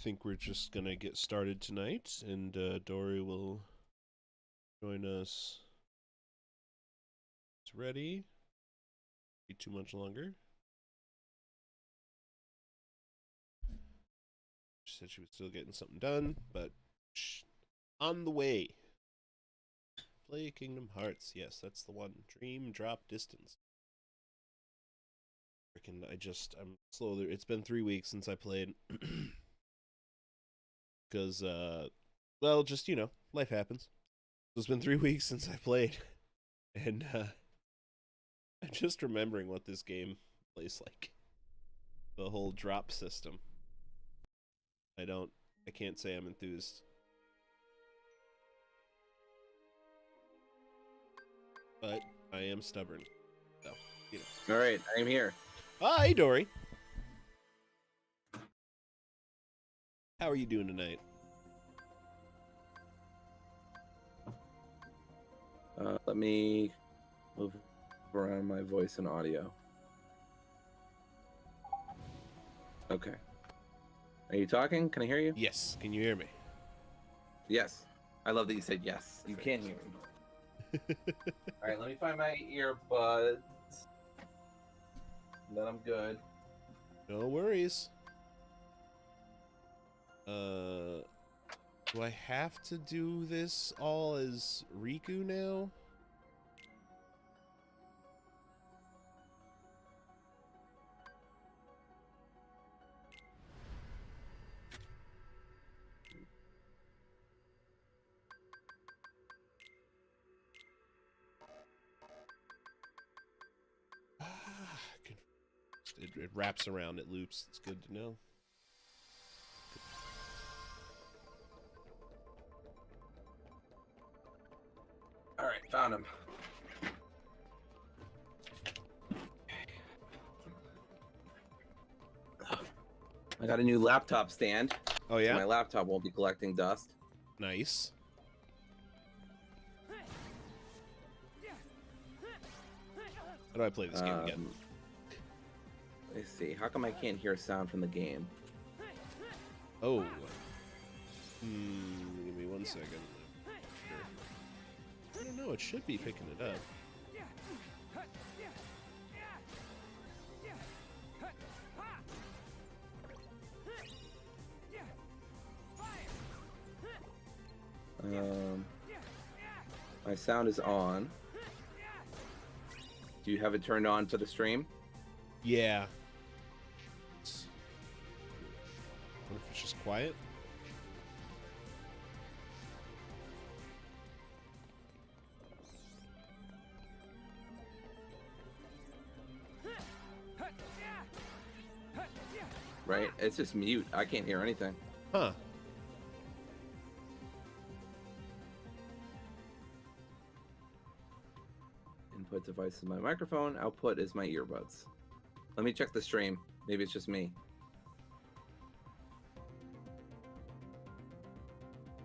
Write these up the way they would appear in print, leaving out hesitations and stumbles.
think we're just gonna get started tonight, and Dory will join us. It's ready. Be too much longer. She said she was still getting something done, but on the way. Play Kingdom Hearts. Yes, that's the one. Dream Drop Distance. Freaking, I'm slow. It's been 3 weeks since I played. Because, well, just, life happens. So it's been 3 weeks since I played. And, I'm just remembering what this game plays like. The whole drop system. I can't say I'm enthused. But I am stubborn. So, All right, I'm here. Hi, Dory. How are you doing tonight? Let me move around my voice and audio. Okay. Are you talking? Can I hear you? Yes. Can you hear me? Yes. I love that you said yes. Perfect. You can hear me. All right, let me find my earbuds. Then I'm good. No worries. Do I have to do this all as Riku now? It wraps around, it loops. It's good to know. All right, found him. I got a new laptop stand. Oh, yeah? So my laptop won't be collecting dust. Nice. How do I play this game again? Let's see. How come I can't hear sound from the game? Oh. Give me 1 second. Sure. I don't know. It should be picking it up. My sound is on. Do you have it turned on to the stream? Yeah. What if it's just quiet? Right? It's just mute. I can't hear anything. Huh. Input device is my microphone. Output is my earbuds. Let me check the stream. Maybe it's just me.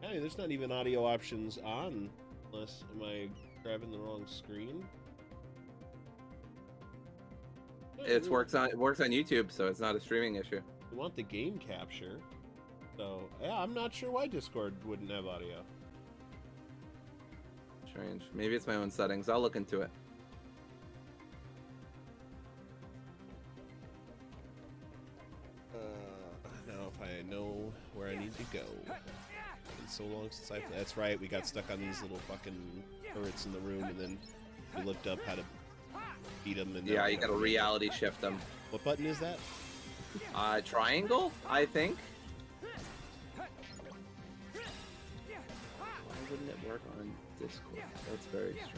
Hey, there's not even audio options on. Unless, am I grabbing the wrong screen? It works on YouTube, so it's not a streaming issue. You want the game capture. So, yeah, I'm not sure why Discord wouldn't have audio. Strange. Maybe it's my own settings. I'll look into it. Now if I know where I need to go. It's been so long since I played. That's right, we got stuck on these little fucking turrets in the room, and then we looked up how to beat them. And yeah, you gotta reality shift them. What button is that? Triangle, I think. Why wouldn't it work on Discord? That's very strange.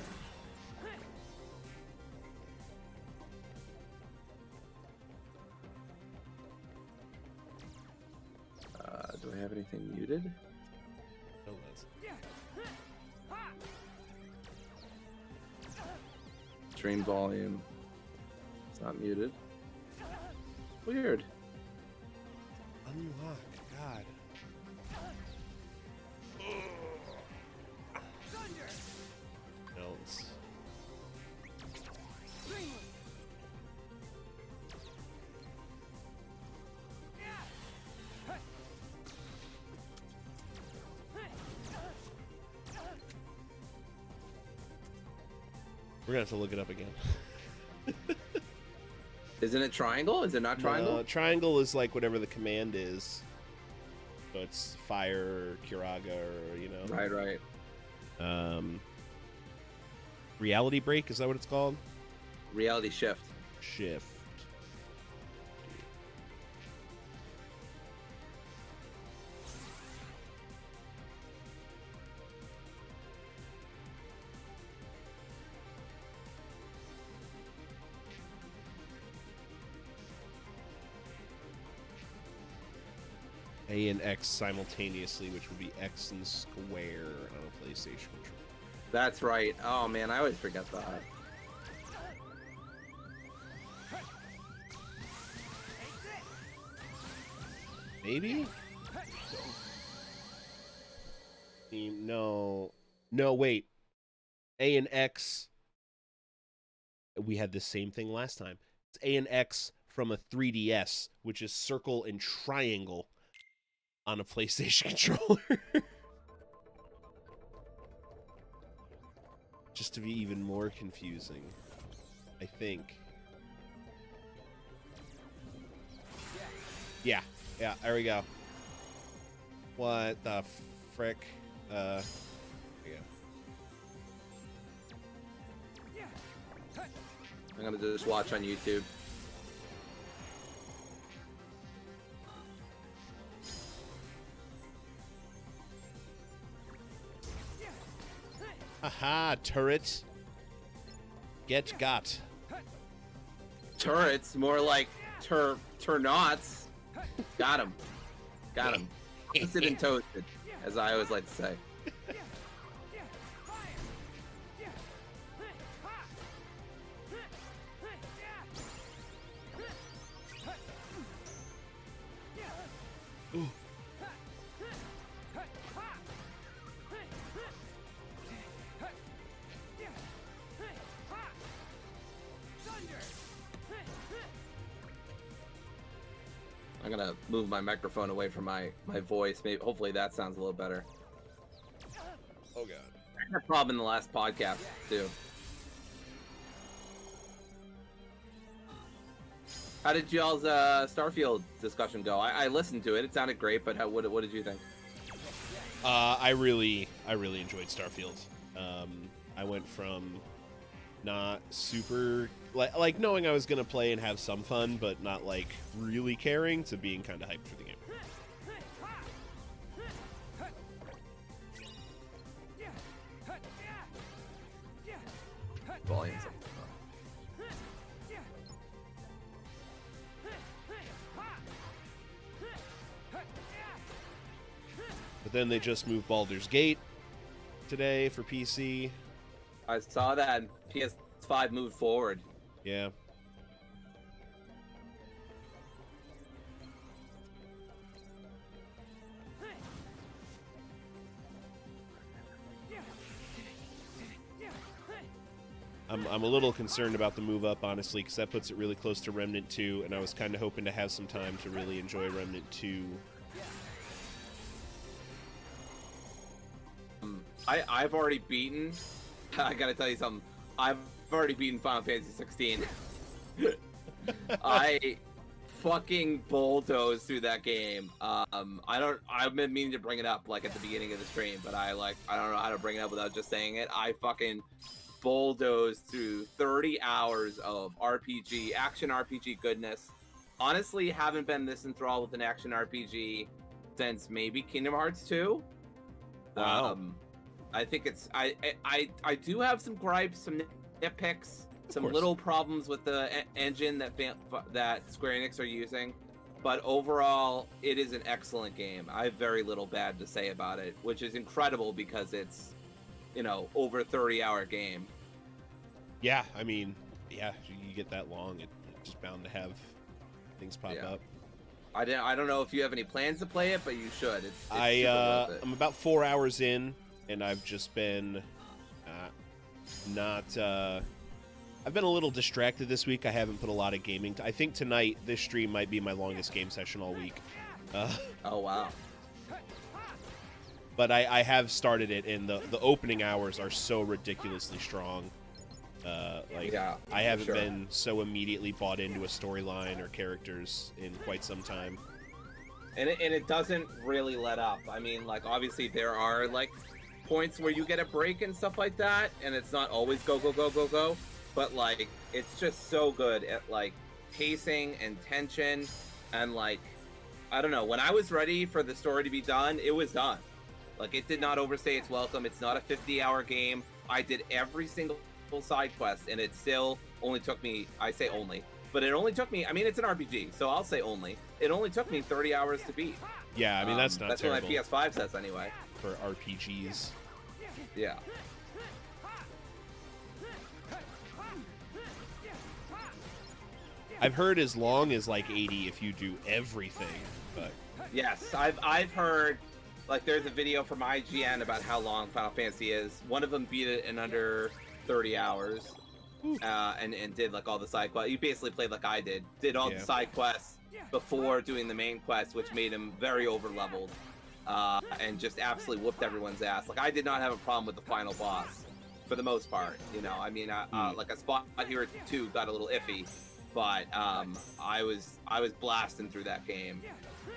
Do I have anything muted? Oh, that's... Stream volume. It's not muted. Weird. Unlock, God. No, it's... We're gonna have to look it up again. Isn't it triangle? Is it not triangle? No, triangle is like whatever the command is. So it's fire, Kiraga, or Right. Reality break, is that what it's called? Reality shift. Shift. A and X simultaneously, which would be X and square on a PlayStation controller. That's right. Oh man, I always forget that. Maybe? No. No, wait. A and X. We had the same thing last time. It's A and X from a 3DS, which is circle and triangle on a PlayStation controller. Just to be even more confusing, I think. Yeah, there we go. What the frick? There we go. I'm gonna just watch on YouTube. Aha, turret. Get got. Turrets, more like turnauts. Got him. Got him. Toasted and toasted, as I always like to say. Ooh. I'm gonna move my microphone away from my voice. Maybe, hopefully that sounds a little better. Oh god. I had a problem in the last podcast too. How did y'all's Starfield discussion go? I listened to it. It sounded great, but what did you think? I really enjoyed Starfield. I went from not super like knowing I was gonna play and have some fun, but not like really caring, to being kind of hyped for the game. Volumes. But then they just moved Baldur's Gate today for PC. I saw that PS5 moved forward. Yeah. I'm a little concerned about the move up, honestly, because that puts it really close to Remnant 2, and I was kind of hoping to have some time to really enjoy Remnant 2. I've already beaten. I gotta tell you something. I've already beaten Final Fantasy 16. I fucking bulldozed through that game. I've been meaning to bring it up like at the beginning of the stream, but I don't know how to bring it up without just saying it. I fucking bulldozed through 30 hours of action RPG goodness. Honestly, haven't been this enthralled with an action RPG since maybe Kingdom Hearts 2. Wow. I think it's I do have some gripes, some nitpicks, some little problems with the engine that Square Enix are using, but overall it is an excellent game. I have very little bad to say about it, which is incredible because it's, over a 30-hour game. Yeah, I mean, yeah, you get that long, it's just bound to have things pop up. I don't know if you have any plans to play it, but you should. It's I'm about 4 hours in, and I've just been I've been a little distracted this week. I haven't put a lot of gaming. I think tonight, this stream might be my longest game session all week. Oh, wow. But I have started it, and the opening hours are so ridiculously strong. Like, Yeah, I haven't sure. been so immediately bought into a storyline or characters in quite some time. And it doesn't really let up. I mean, like, obviously there are like points where you get a break and stuff like that, and it's not always go go go go go, but like it's just so good at like pacing and tension, and like, I don't know, when I was ready for the story to be done, it was done. Like, it did not overstay its welcome. It's not a 50-hour game. I did every single side quest, and it still only took me, I say only, but it only took me, I mean, it's an RPG, so I'll say only. It only took me 30 hours to beat. Yeah, I mean, that's not that's terrible. That's what my PS5 says anyway. For RPGs. Yeah. I've heard as long as like 80 if you do everything, but... Yes, I've heard, like, there's a video from IGN about how long Final Fantasy is. One of them beat it in under 30 hours. And did like all the side quests. You basically played like I did all the side quests before doing the main quest, which made him very over leveled, and just absolutely whooped everyone's ass. Like, I did not have a problem with the final boss for the most part. You know, I mean, like a spot here or two got a little iffy, but I was blasting through that game.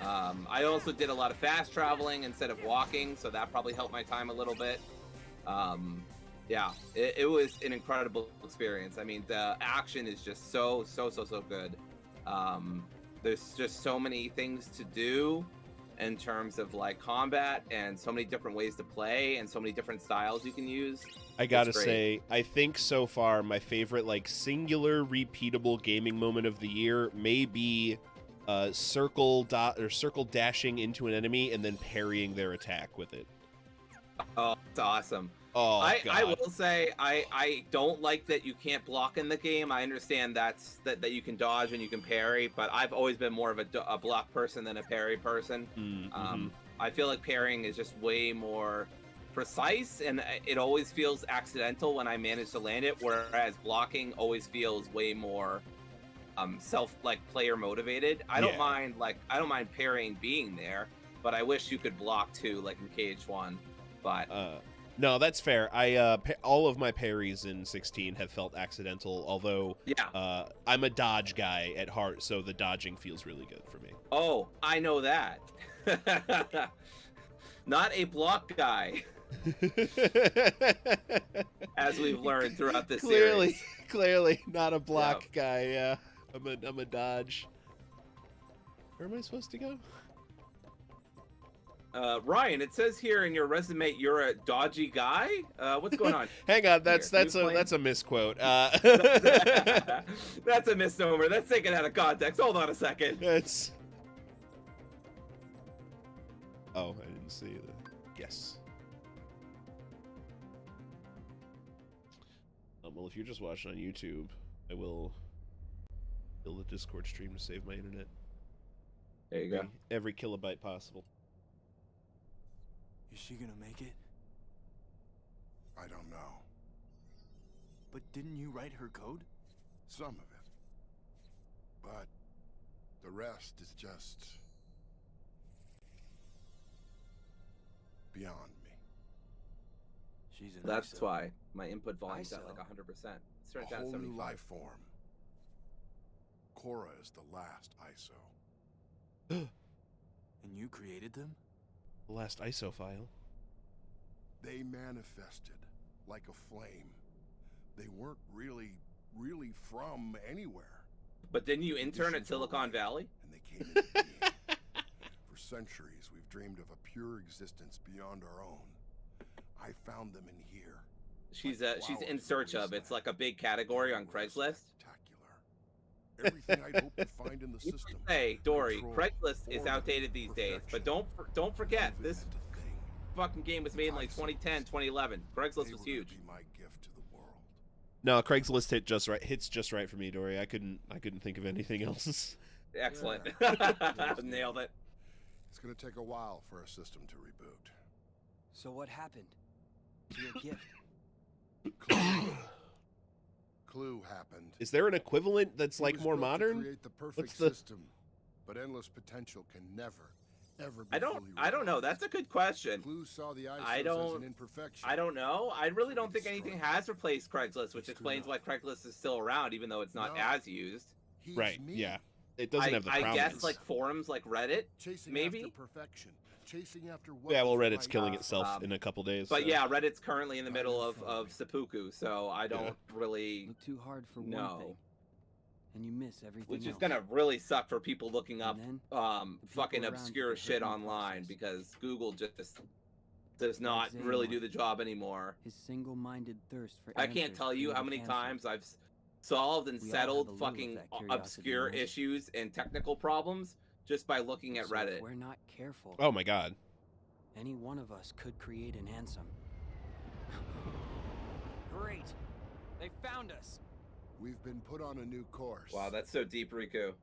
I also did a lot of fast traveling instead of walking, so that probably helped my time a little bit. Yeah, it was an incredible experience. I mean, the action is just so good. There's just so many things to do in terms of like combat, and so many different ways to play, and so many different styles you can use. I gotta say, I think so far my favorite like singular repeatable gaming moment of the year may be circle dashing into an enemy and then parrying their attack with it. Oh, it's awesome. Oh, I will say I don't like that you can't block in the game. I understand that you can dodge and you can parry, but I've always been more of a block person than a parry person. Mm-hmm. I feel like parrying is just way more precise, and it always feels accidental when I manage to land it, whereas blocking always feels way more player motivated. I don't mind parrying being there, but I wish you could block too, like in KH1. But no, that's fair. All of my parries in 16 have felt accidental, although I'm a dodge guy at heart, so the dodging feels really good for me. Oh, I know that. Not a block guy. As we've learned throughout this series. Clearly not a block guy, yeah. I'm a dodge. Where am I supposed to go? Ryan, it says here in your resume you're a dodgy guy. What's going on? Hang on, that's a misquote. That's a misnomer. That's taken out of context. Hold on a second. That's. Oh, I didn't see that. Yes. Well, if you're just watching on YouTube, I will build a Discord stream to save my internet. There you go. Every kilobyte possible. Is she gonna make it? I don't know. But didn't you write her code? Some of it. But the rest is just beyond me. She's an That's ISO. why my input volume's at ISO? like 100%. It starts A out at whole new 75. life form. Korra is the last ISO. And you created them? The last ISO file. They manifested like a flame. They weren't really from anywhere. But didn't you intern at Conditions were Silicon right, Valley? And they came into being. For centuries, we've dreamed of a pure existence beyond our own. I found them in here. She's Like she's in flowers search in a of. It's wasteland. like a big category on Craigslist. Spectacular. Everything I'd hoped to find in the system. Hey, Dory, Control, Craigslist is order, outdated these days, but perfection. don't forget, Move it this into thing. fucking game was made in like 2010, 2011. They Craigslist were was gonna huge. be my gift to the world. No, Craigslist hits just right for me, Dory. I couldn't think of anything else. Excellent. Nailed it. It's gonna take a while for our system to reboot. So what happened to your gift? Clue happened. Is there an equivalent that's It like was more built to modern? create the perfect What's the- system, but endless potential can never, ever be I don't fully know. realized. That's a good question. Clues saw the I ISOs as don't- an imperfection. I don't know. I really don't think anything has replaced Craigslist, which explains why Craigslist is still around, even though it's not No. as used. He's Right. me. Yeah. It doesn't have the I prominence. guess like forums like Reddit, Chasing maybe? after perfection. Chasing after what Yeah. Well, was Reddit's right. killing itself Um, in a couple days. But so. yeah, Reddit's currently in the middle of seppuku, so I don't really Look too hard for one know. thing, and you miss everything Which is else. gonna really suck for people looking up And then, the people fucking around obscure you shit hurt in the online process. because Google just does not Xehanort. really do the job anymore. His single-minded thirst for I can't answers tell you how created many cancer. times I've solved and We all have a settled little of fucking that curiosity obscure in us. issues and technical problems just by looking at So if Reddit. we're not careful, Oh my God. any one of us could create an Ansem. Great! They found us! We've been put on a new course. Wow, that's so deep, Riku.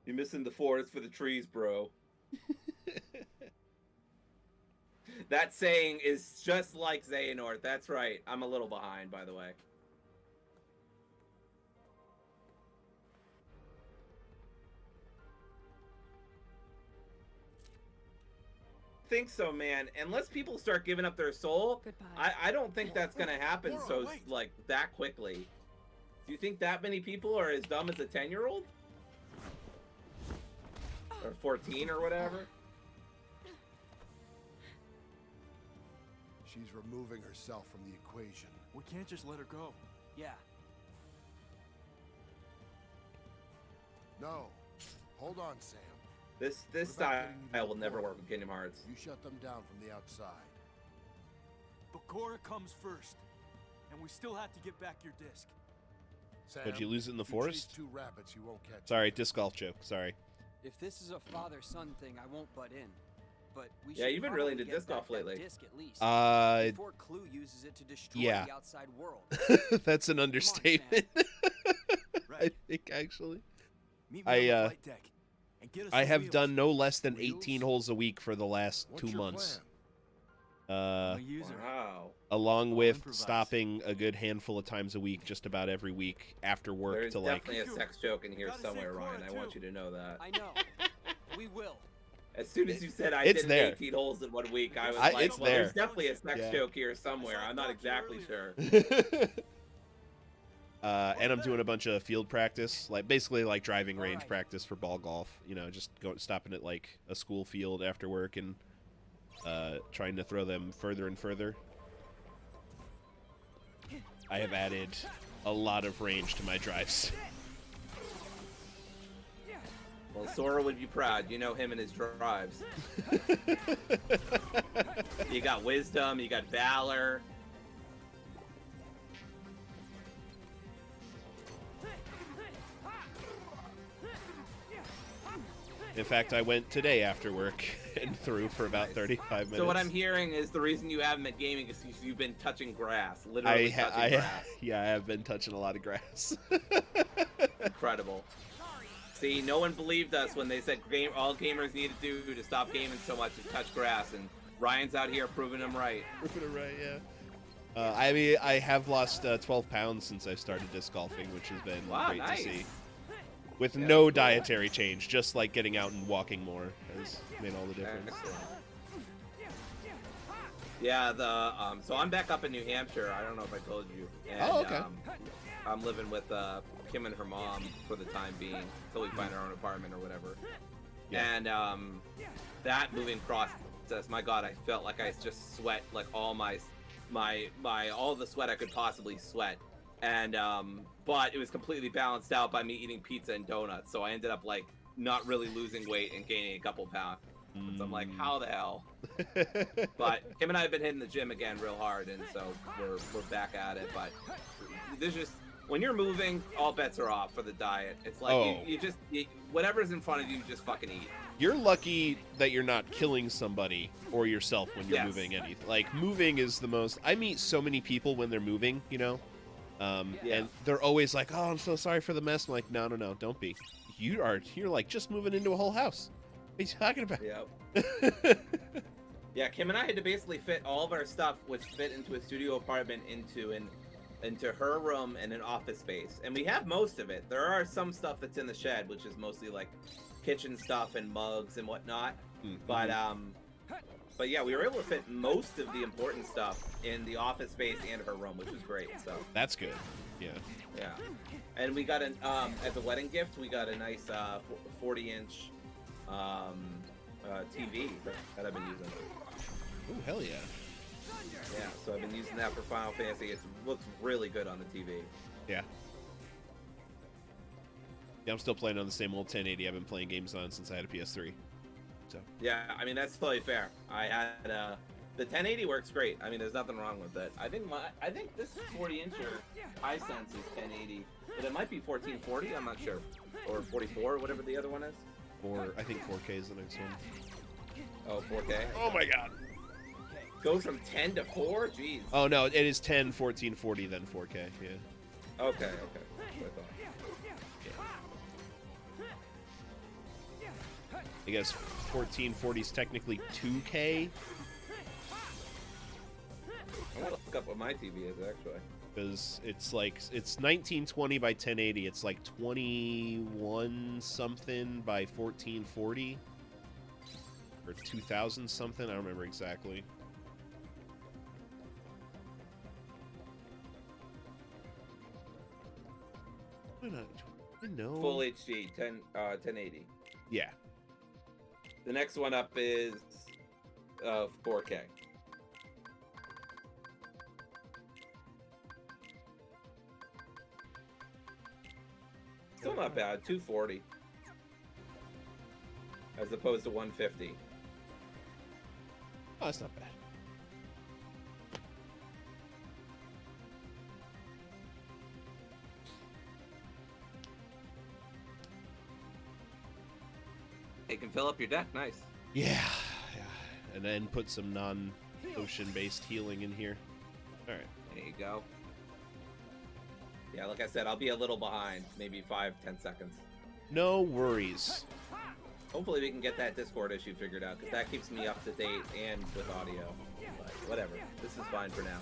You're missing the forest for the trees, bro. That saying is just like Xehanort. That's right. I'm a little behind, by the way. Think so, man. Unless people start giving up their soul, Goodbye. I don't think that's gonna happen Laura, so wait. like that quickly. Do you think that many people are as dumb as a 10-year-old? Or 14 or whatever? She's removing herself from the equation. We can't just let her go. Yeah. No. Hold on, Sam. This What about style getting you to will the never fort? work with Kingdom Hearts. You shut them down from the outside. But Cora comes first, and we still have to get back your disc. Sam, Would you lose it in the if you forest? chase two rabbits, you won't catch Sorry, them. disc golf joke. Sorry. If this is a father-son thing, I won't butt in. But we Yeah, should you've been really probably into get disc golf back that lately. disc at least, before Clue uses it to destroy yeah. the outside world. That's an understatement. I Right. think actually. Meet I, me on the flight deck and get us I some have wheels. done no less than Wheels? 18 holes a week for the last What's 2 your months. plan? I'm a user. Wow. Along I'll with improvise. stopping a good handful of times a week, just about every week after work There's to like. definitely a sex joke in here Gotta save somewhere, Cora, Ryan. I want too. you to know that. I know. We will. As soon as you said I It's did there. 18 holes in 1 week, I was I- like, it's well, there's there. definitely a sex Yeah. joke here somewhere. I'm not exactly sure. And I'm doing a bunch of field practice, like basically like driving range Alright. practice for ball golf. You know, just stopping at like a school field after work and trying to throw them further and further. I have added a lot of range to my drives. Well, Sora would be proud. You know him and his drives. You got wisdom, you got valor. In fact, I went today after work and threw for about 35 minutes. So what I'm hearing is the reason you haven't been gaming is because you've been touching grass. Literally touching grass. Yeah, I have been touching a lot of grass. Incredible. See, no one believed us when they said all gamers need to do to stop gaming so much is touch grass, and Ryan's out here proving them right. Right, yeah. I mean, I have lost 12 pounds since I started disc golfing, which has been Wow, great nice. to see. With Yeah, no that's cool. dietary change, just like getting out and walking more has made all the difference. Excellent. Yeah, so I'm back up in New Hampshire. I don't know if I told you. And, Oh, okay. I'm living with Kim and her mom for the time being until we find our own apartment or whatever. Yeah. And that moving process, my God, I felt like I just sweat like all my all the sweat I could possibly sweat. And but it was completely balanced out by me eating pizza and donuts. So I ended up like not really losing weight and gaining a couple pounds. So I'm like, how the hell? But Kim and I have been hitting the gym again real hard, and so we're back at it. But there's just when you're moving, all bets are off for the diet. It's like you just whatever's in front of you, just fucking eat. You're lucky that you're not killing somebody or yourself when you're Yes. moving anything. Like, moving is the most... I meet so many people when they're moving, you know? Yeah. And they're always like, oh, I'm so sorry for the mess. I'm like, no, don't be. You're like just moving into a whole house. What are you talking about? Yeah. Yeah, Kim and I had to basically fit all of our stuff, which fit into a studio apartment, into an into her room and an office space, and we have most of it. There are some stuff that's in the shed, which is mostly like kitchen stuff and mugs and whatnot. But yeah, we were able to fit most of the important stuff in the office space and her room, which was great. So That's good. Yeah. yeah, and we got an as a wedding gift, we got a nice 40-inch TV that I've been using. Oh, hell yeah. Yeah, so I've been using that for Final Fantasy. It looks really good on the TV. Yeah. Yeah, I'm still playing on the same old 1080 I've been playing games on since I had a PS3. So. Yeah, I mean, that's totally fair. I had the 1080 works great. I mean, there's nothing wrong with it. I think this 40-incher Hisense is 1080, but it might be 1440. I'm not sure, or 44, whatever the other one is. I think 4K is the next one. Oh, 4K. Oh my god. Goes from 10 to 4. Jeez. Oh no, it is 10, 14, 40, then 4K. Yeah. Okay. That's what I thought. I guess 1440 is technically 2K. I'm gonna look up what my TV is actually. Because it's 1920 by 1080. It's like 21 something by 1440 or 2000 something. I don't remember exactly. Why not? I know. Full HD, 1080. Yeah. The next one up is 4K. Still not bad, 240 as opposed to 150. Oh, that's not bad. It can fill up your deck, nice. Yeah. And then put some non-ocean-based healing in here. All right. There you go. Yeah, like I said, I'll be a little behind, maybe 5-10 seconds. No worries. Hopefully we can get that Discord issue figured out, because that keeps me up to date and with audio. But whatever, this is fine for now.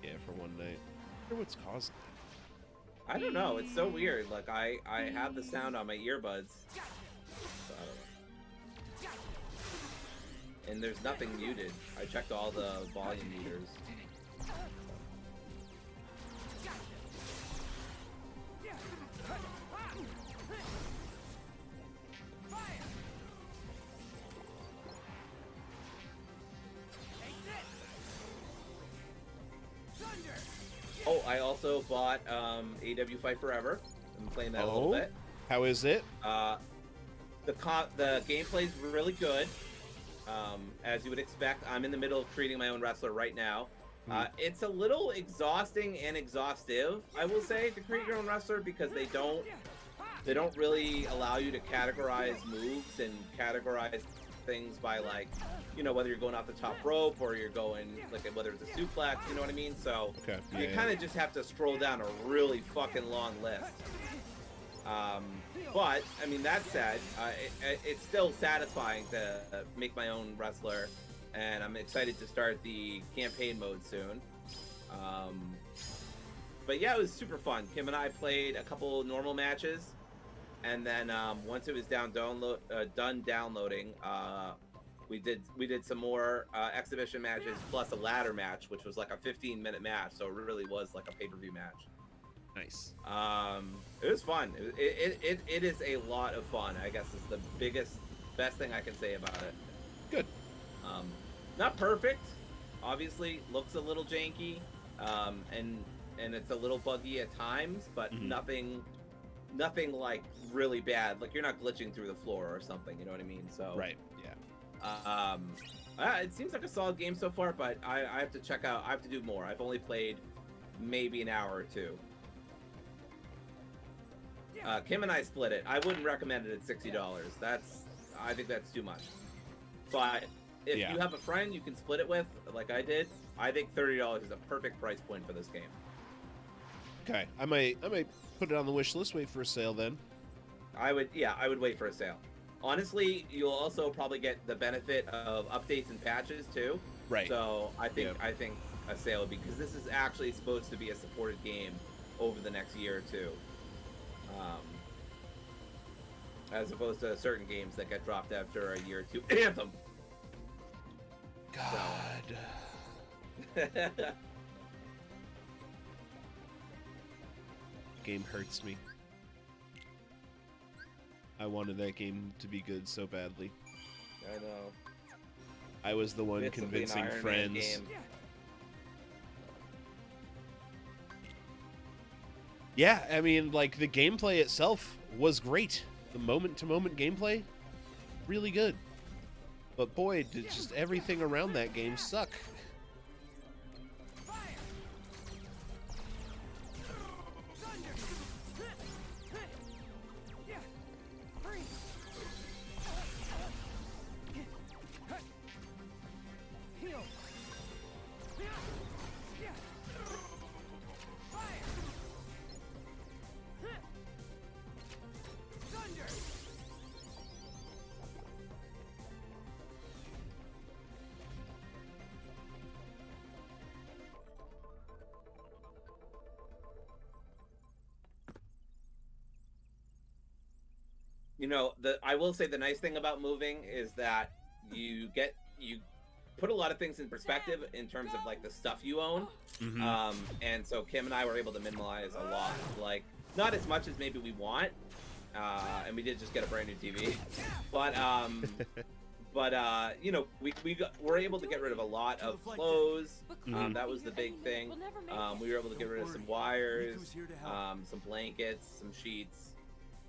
Yeah, for one night. I wonder what's causing that. I don't know, it's so weird. Like, I have the sound on my earbuds. So I don't know. And there's nothing muted. I checked all the volume meters. Oh, I also bought AW Fight Forever. I'm playing that a little bit. How is it? The gameplay's really good. As you would expect, I'm in the middle of creating my own wrestler right now. It's a little exhausting and exhaustive, I will say, to create your own wrestler, because they don't really allow you to categorize moves and categorize things by, like, you know, whether you're going off the top rope or you're going, like, whether it's a suplex, you know what I mean? So you kind of just have to scroll down a really fucking long list. But, I mean, that said, it's still satisfying to make my own wrestler, and I'm excited to start the campaign mode soon. But yeah, it was super fun. Kim and I played a couple normal matches, and then once it was done downloading, we did some more exhibition matches plus a ladder match, which was like a 15-minute match, so it really was like a pay-per-view match. Nice. It was fun. It is a lot of fun. I guess is the best thing I can say about it. Good. Not perfect. Obviously, looks a little janky, and it's a little buggy at times, but nothing like really bad. Like, you're not glitching through the floor or something. You know what I mean? So Right. Yeah. It seems like a solid game so far, but I have to check out. I have to do more. I've only played maybe an hour or two. Kim and I split it. I wouldn't recommend it at $60. I think that's too much. But if you have a friend you can split it with, like I did, I think $30 is a perfect price point for this game. Okay, I might put it on the wish list. Wait for a sale then. I would wait for a sale. Honestly, you'll also probably get the benefit of updates and patches too. Right. So I think a sale because this is actually supposed to be a supported game over the next year or two. As opposed to certain games that get dropped after a year or two. Anthem! God. Game hurts me. I wanted that game to be good so badly. I know. I was the one convincing friends. Yeah, I mean, like, the gameplay itself was great. The moment-to-moment gameplay, really good. But boy, did just everything around that game suck. You know, I will say the nice thing about moving is that you put a lot of things in perspective in terms of like the stuff you own. Mm-hmm. And so Kim and I were able to minimize a lot, like not as much as maybe we want. And we did just get a brand new TV, but you know, we're able to get rid of a lot of clothes. That was the big thing. We were able to get rid of some wires, some blankets, some sheets.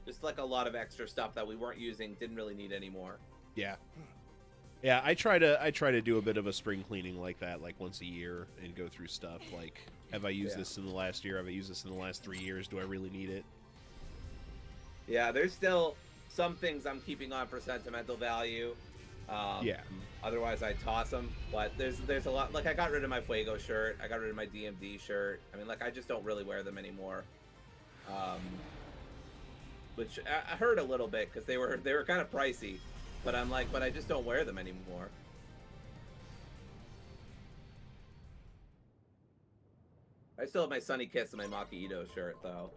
Just like a lot of extra stuff that we weren't using, didn't really need anymore. Yeah. Yeah, I try to do a bit of a spring cleaning like that, like once a year, and go through stuff. Like, have I used this in the last year? Have I used this in the last 3 years? Do I really need it? Yeah, there's still some things I'm keeping on for sentimental value. Yeah. Otherwise, I toss them. But there's a lot. Like, I got rid of my Fuego shirt. I got rid of my DMD shirt. I mean, like, I just don't really wear them anymore. Which I hurt a little bit because they were kind of pricey, but I'm like, but I just don't wear them anymore. I still have my Sunny Kiss and my Maki Ito shirt though.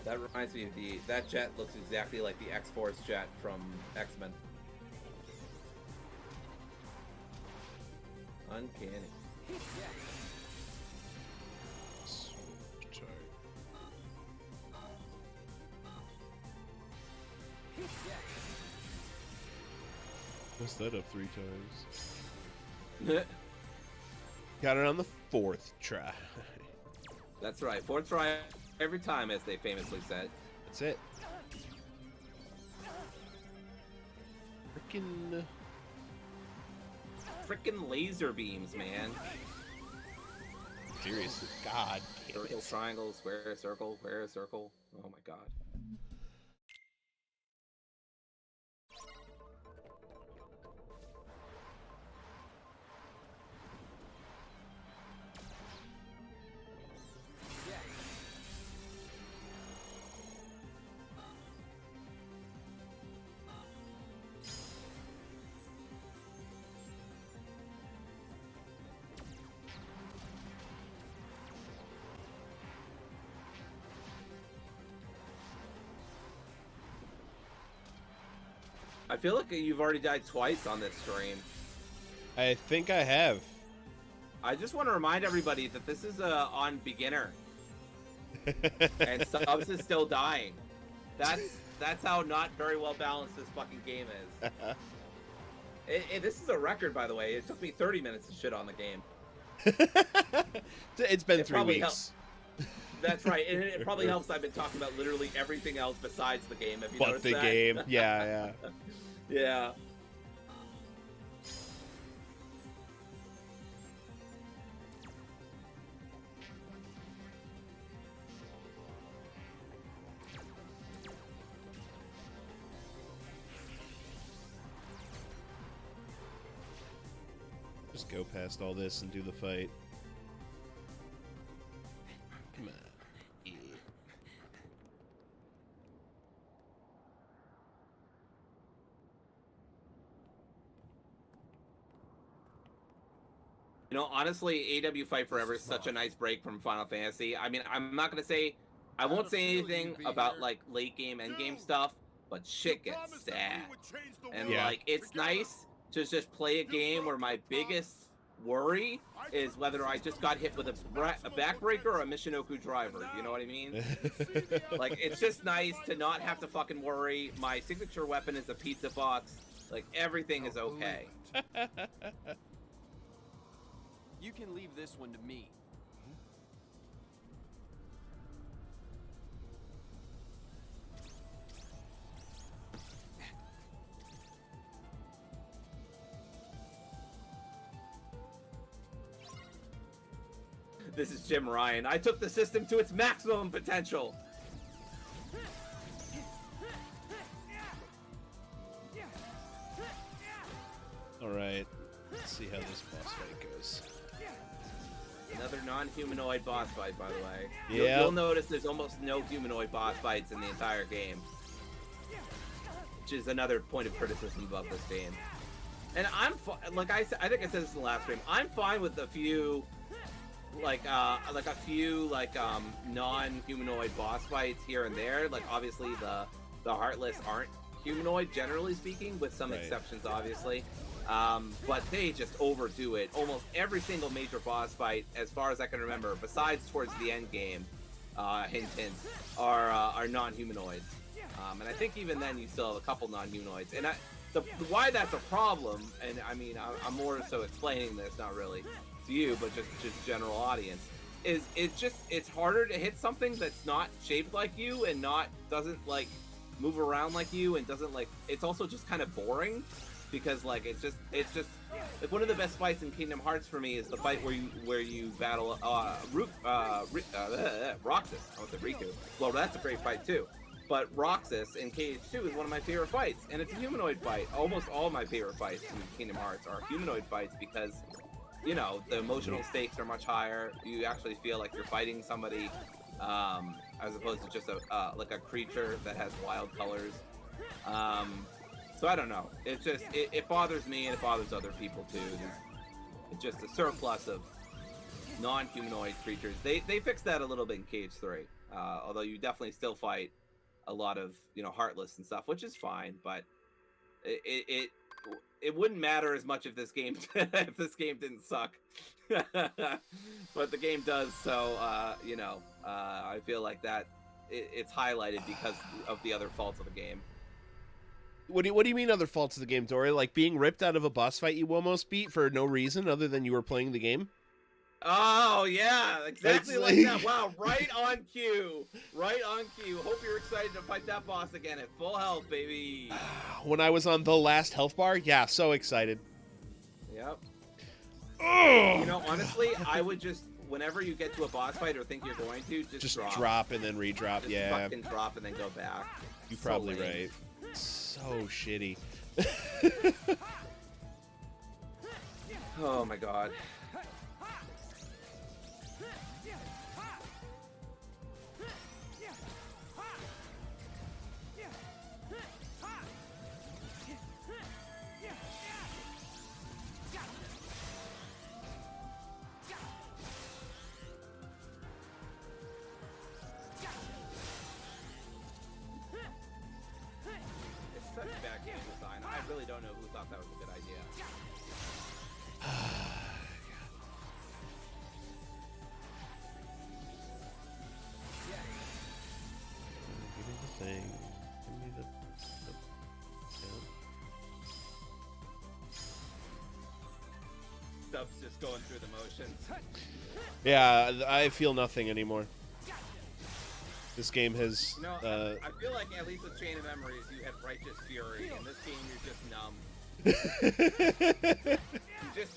That reminds me of that jet looks exactly like the X-Force jet from X-Men. Uncanny. What's that up 3 times? Got it on the 4th try. That's right. 4th try every time, as they famously said. That's it. Frickin' laser beams, man. Seriously, God. Circle, triangle, square, circle, square, circle. Oh my god. I feel like you've already died twice on this stream. I think I have. I just want to remind everybody that this is on beginner. And Subs is still dying. That's how not very well balanced this fucking game is. This is a record, by the way. It took me 30 minutes to shit on the game. It's been 3 weeks. That's right, and it probably helps I've been talking about literally everything else besides the game. Have you noticed that? But the game, yeah. Yeah. Just go past all this and do the fight. Come on. Yeah. You know, honestly, AW Fight Forever is such a nice break from Final Fantasy. I mean, I'm not gonna say, I won't say anything about like late game, end game stuff, but shit gets sad. And Yeah. like, it's nice to just play a game where my biggest worry is whether I just got hit with a backbreaker or a Michinoku driver. You know what I mean? Like, it's just nice to not have to fucking worry. My signature weapon is a pizza box. Like, everything is okay. You can leave this one to me. This is Jim Ryan. I took the system to its maximum potential. Alright. Let's see how this boss fight goes. Another non-humanoid boss fight, by the way. Yeah. You'll notice there's almost no humanoid boss fights in the entire game. Which is another point of criticism about this game. And I'm like I think I said this in the last stream. I'm fine with a few non-humanoid boss fights here and there. Like, obviously the Heartless aren't humanoid, generally speaking, with some exceptions, obviously. But they just overdo it. Almost every single major boss fight, as far as I can remember, besides towards the end game, hint, are non-humanoids. And I think even then you still have a couple non-humanoids. And why that's a problem, and I mean, I'm more so explaining this, not really to you, but just general audience, is it's harder to hit something that's not shaped like you and doesn't like move around like you and doesn't like, it's also just kind of boring. Because like it's just like one of the best fights in Kingdom Hearts for me is the fight where you battle Roxas. I want to say Riku. Well, that's a great fight too. But Roxas in KH2 is one of my favorite fights, and it's a humanoid fight. Almost all my favorite fights in Kingdom Hearts are humanoid fights because, you know, the emotional stakes are much higher. You actually feel like you're fighting somebody, as opposed to just like a creature that has wild colors. So I don't know. It's just it bothers me and it bothers other people too. It's just a surplus of non-humanoid creatures. They fixed that a little bit in KH3, although you definitely still fight a lot of, you know, Heartless and stuff, which is fine. But it wouldn't matter as much if this game didn't suck. But the game does, so you know, I feel like that it's highlighted because of the other faults of the game. What do you mean other faults of the game, Dory? Like being ripped out of a boss fight you almost beat for no reason other than you were playing the game? Oh, yeah, exactly It's like like... that. Wow, right on cue. Right on cue. Hope you're excited to fight that boss again at full health, baby. When I was on the last health bar? Yeah, so excited. Yep. Ugh. You know, honestly, I would just, whenever you get to a boss fight or think you're going to, just drop and then redrop. Just yeah. fucking drop and then go back. You're probably right. So shitty. Oh my god. I really don't know who thought that was a good idea. Give me the thing. Give me the Stuff's just going through the motions. Yeah, I feel nothing anymore. This game has. No, I feel like at least with Chain of Memories, you had righteous fury. In this game, you're just numb.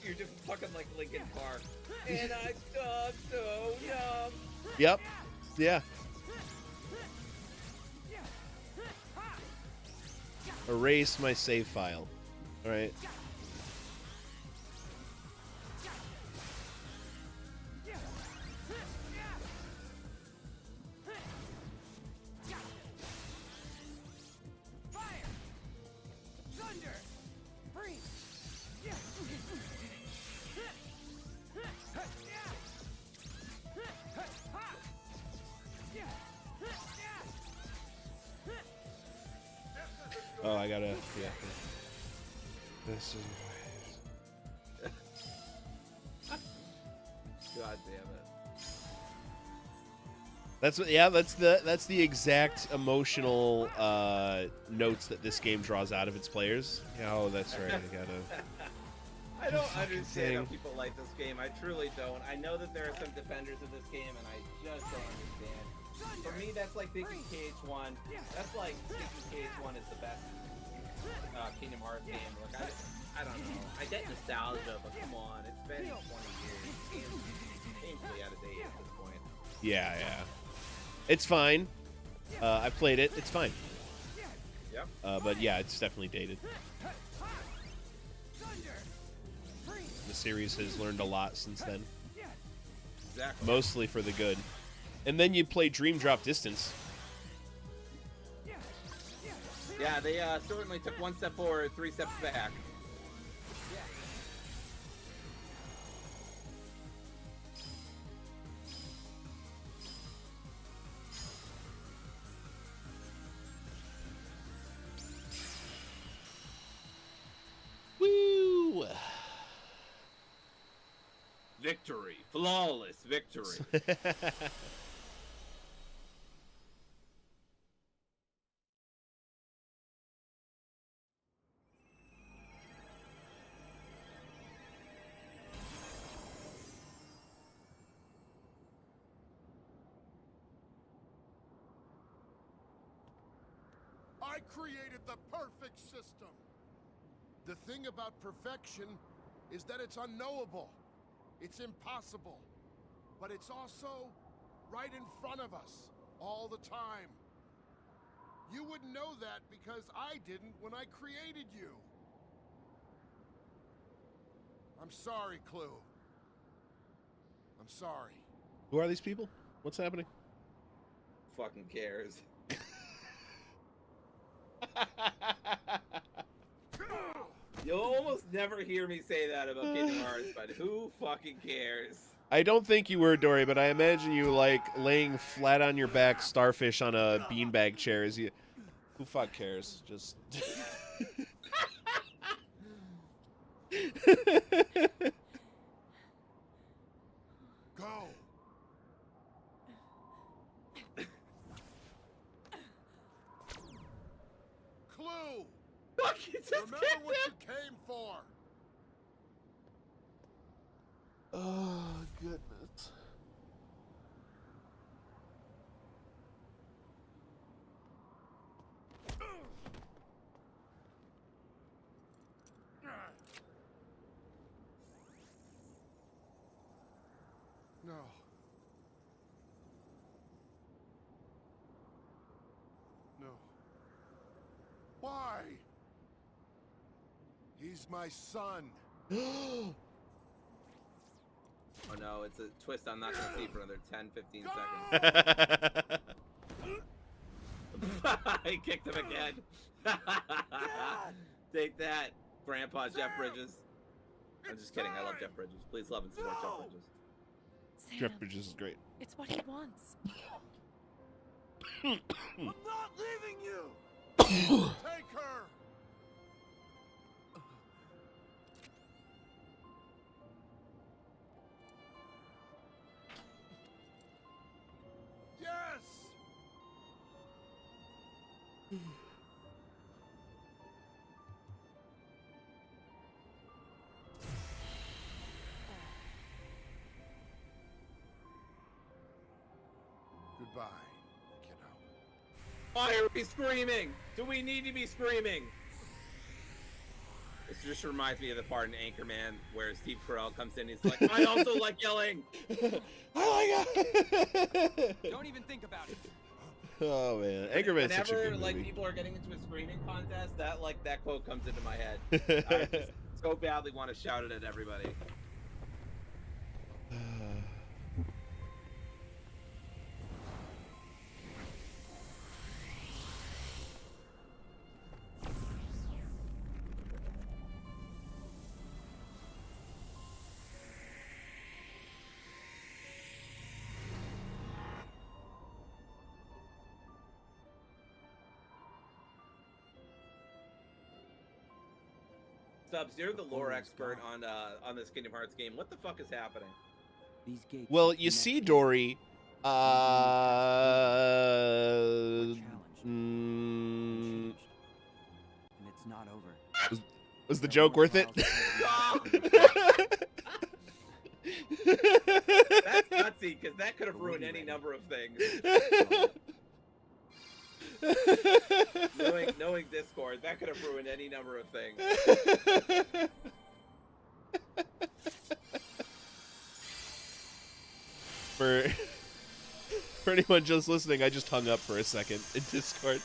You're just fucking like Linkin Park. And I got so numb. Yep. Yeah. Erase my save file. All right. Oh, I gotta. Yeah. This is. God damn it. That's the exact emotional notes that this game draws out of its players. Oh, that's right. I gotta. I don't fucking understand thing. how people like this game. I truly don't. I know that there are some defenders of this game, and I just don't understand. For me, that's like thinking KH1. That's like thinking KH1 is the best Kingdom Hearts game. Like, I don't know. I get nostalgia, but come on. It's been 20 years. It's painfully out of date at this point. Yeah. It's fine. I played it. It's fine. Yep. But yeah, it's definitely dated. The series has learned a lot since then. Exactly. Mostly for the good. And then you play Dream Drop Distance. Yeah, they certainly took one step forward, 3 steps back. Woo! Victory. Flawless victory. I created the perfect system. The thing about perfection is that it's unknowable. It's impossible. But it's also right in front of us all the time. You wouldn't know that because I didn't when I created you. I'm sorry, Clue. I'm sorry. Who are these people? What's happening? Fucking cares. You'll almost never hear me say that about Kingdom Hearts, but who fucking cares? I don't think you were, Dory, but I imagine you like laying flat on your back, starfish on a beanbag chair. As you, who fuck cares? Just. Go. Clue. Fuck, you just Remember kicked what him! you came for. Oh, goodness. No. No. Why? He's my son. Oh no, it's a twist I'm not gonna see for another 10, 15 Go! seconds. I kicked him again. Take that, Grandpa Jeff Bridges. I'm just kidding, I love Jeff Bridges. Please love and support Jeff Bridges. Sam, Jeff Bridges is great. it's what he wants. I'm not leaving you! Take her. Yes. Goodbye, kiddo. Why are we screaming? Do we need to be screaming? This just reminds me of the part in Anchorman where Steve Carell comes in and he's like, I also like yelling! Oh my god! Don't even think about it. Oh man, Anchorman's such a Whenever good like movie. people are getting into a screaming contest, that quote comes into my head. I just so badly want to shout it at everybody. Stubbs, you're the lore expert on this Kingdom Hearts game. What the fuck is happening? These gates Well, that you connect see, to Dory, challenge. mm, And it's not over. was the joke worth it? That's gutsy, because that could have ruined any number of things. knowing Discord, that could have ruined any number of things. For anyone just listening, I just hung up for a second in Discord.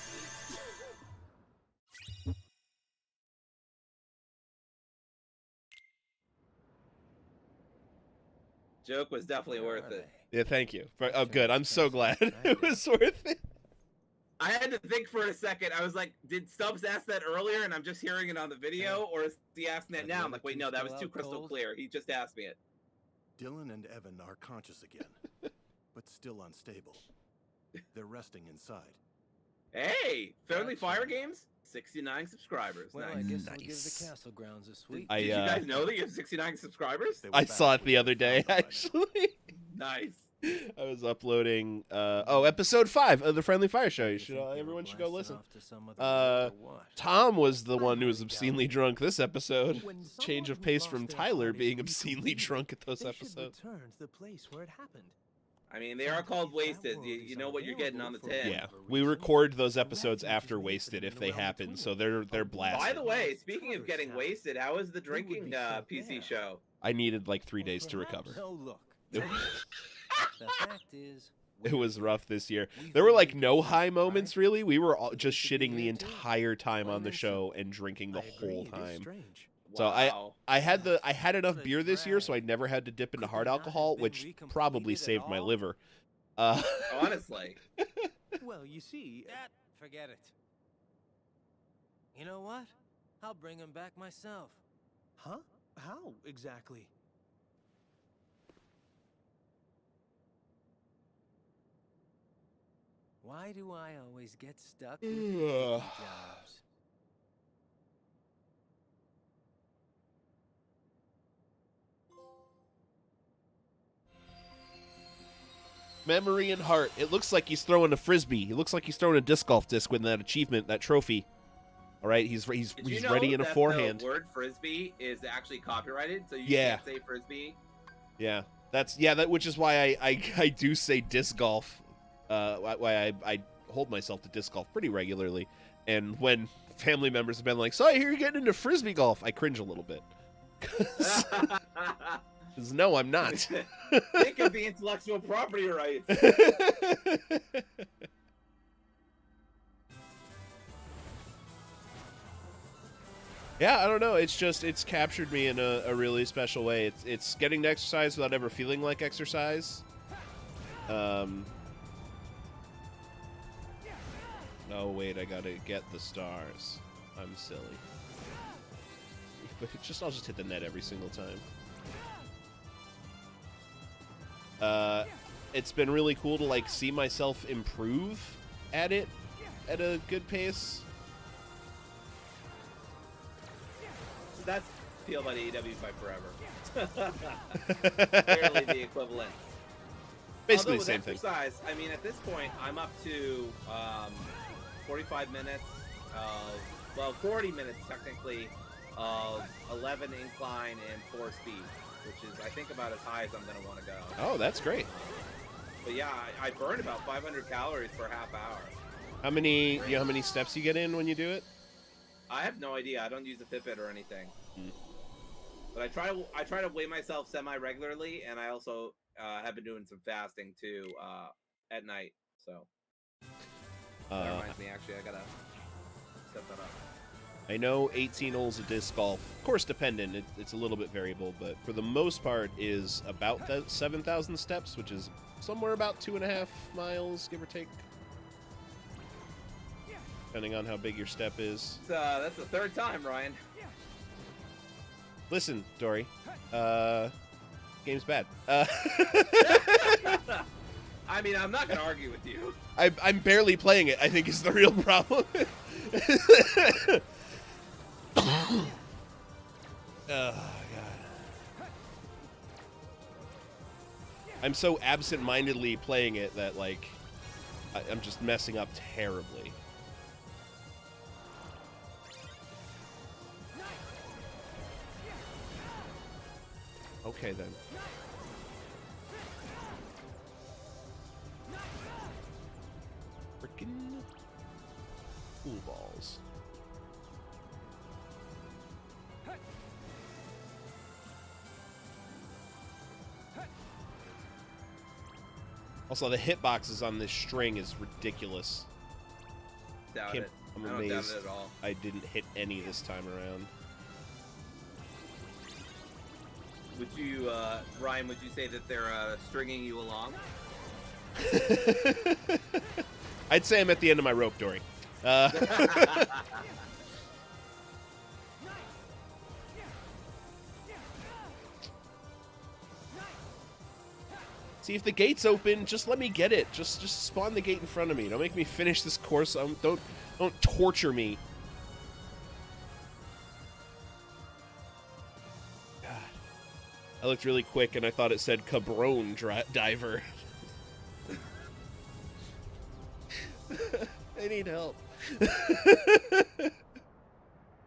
Joke was definitely worth it. Yeah, thank you. Oh, good. I'm so glad it was worth it. I had to think for a second. I was like, did Stubbs ask that earlier and I'm just hearing it on the video, or is he asking that now? I'm like, wait, no, that was too crystal clear. He just asked me it. Dylan and Evan are conscious again, but still unstable. They're resting inside. Hey, Friendly Fire Games, 69 subscribers. Well, Nice. I guess we'll give Nice. the castle grounds a sweep. Did you guys know that you have 69 subscribers? They were I back saw it when the other day, found the body. actually. Nice. I was uploading, episode 5 of the Friendly Fire Show. Everyone should go listen. Tom was the one who was obscenely drunk this episode. Change of pace from Tyler being obscenely drunk at those episodes. Return to the place where it happened. I mean, they are called Wasted. You know what you're getting on the tin. Yeah, we record those episodes after Wasted if they happen, so they're blasted. By the way, speaking of getting wasted, how was the drinking PC show? I needed like 3 days to recover. Oh, look. It- The fact is, It was rough this year. There were like no high moments really. We were all just shitting the entire time on the show and drinking the whole time. So Wow. I had enough beer this year, so I never had to dip into hard alcohol, which probably saved my liver. Honestly. well, you see, forget it. You know what? I'll bring him back myself. Huh? How exactly? Why do I always get stuck with the jobs? Memory and heart. It looks like he's throwing a frisbee. He looks like he's throwing a disc golf disc with that achievement, that trophy. All right, he's Did you know ready in a that forehand. The word frisbee is actually copyrighted, so you Yeah. can't say frisbee. Yeah, that which is why I do say disc golf. Why I hold myself to disc golf pretty regularly. And when family members have been like, "So I hear you're getting into frisbee golf," I cringe a little bit. Because no, I'm not. Think of the intellectual property rights. Yeah, I don't know. It's captured me in a really special way. It's getting to exercise without ever feeling like exercise. Oh wait, I gotta get the stars. I'm silly. But I'll just hit the net every single time. It's been really cool to like see myself improve at it at a good pace. So that's feel about AEW Fight Forever. Barely the equivalent. Basically Although the with same thing. exercise, I mean, at this point, I'm up to 45 minutes of, well, 40 minutes technically of 11 incline and 4 speed, which is, I think, about as high as I'm going to want to go. Oh, that's great. But yeah, I burn about 500 calories per half hour. Do you know how many steps you get in when you do it? I have no idea. I don't use a Fitbit or anything. Hmm. But I try to weigh myself semi-regularly, and I also have been doing some fasting too at night. So that reminds me, actually, I gotta set that up. I know 18 holes of disc golf, of course dependent, it's a little bit variable, but for the most part is about 7,000 steps, which is somewhere about 2.5 miles, give or take. Depending on how big your step is. That's the third time, Ryan. Listen, Dory, game's bad. I mean, I'm not gonna argue with you. I'm barely playing it, I think is the real problem. God. I'm so absent-mindedly playing it that, like, I'm just messing up terribly. Okay, then. Frickin' pool balls. Also, the hitboxes on this string is ridiculous. Doubt it. I'm I don't doubt amazed it at all. I didn't hit any this time around. Would you, Ryan, would you say that they're stringing you along? I'd say I'm at the end of my rope, Dory. See, if the gate's open, just let me get it. Just spawn the gate in front of me. Don't make me finish this course. Don't torture me. God. I looked really quick and I thought it said Cabron Diver. I need help.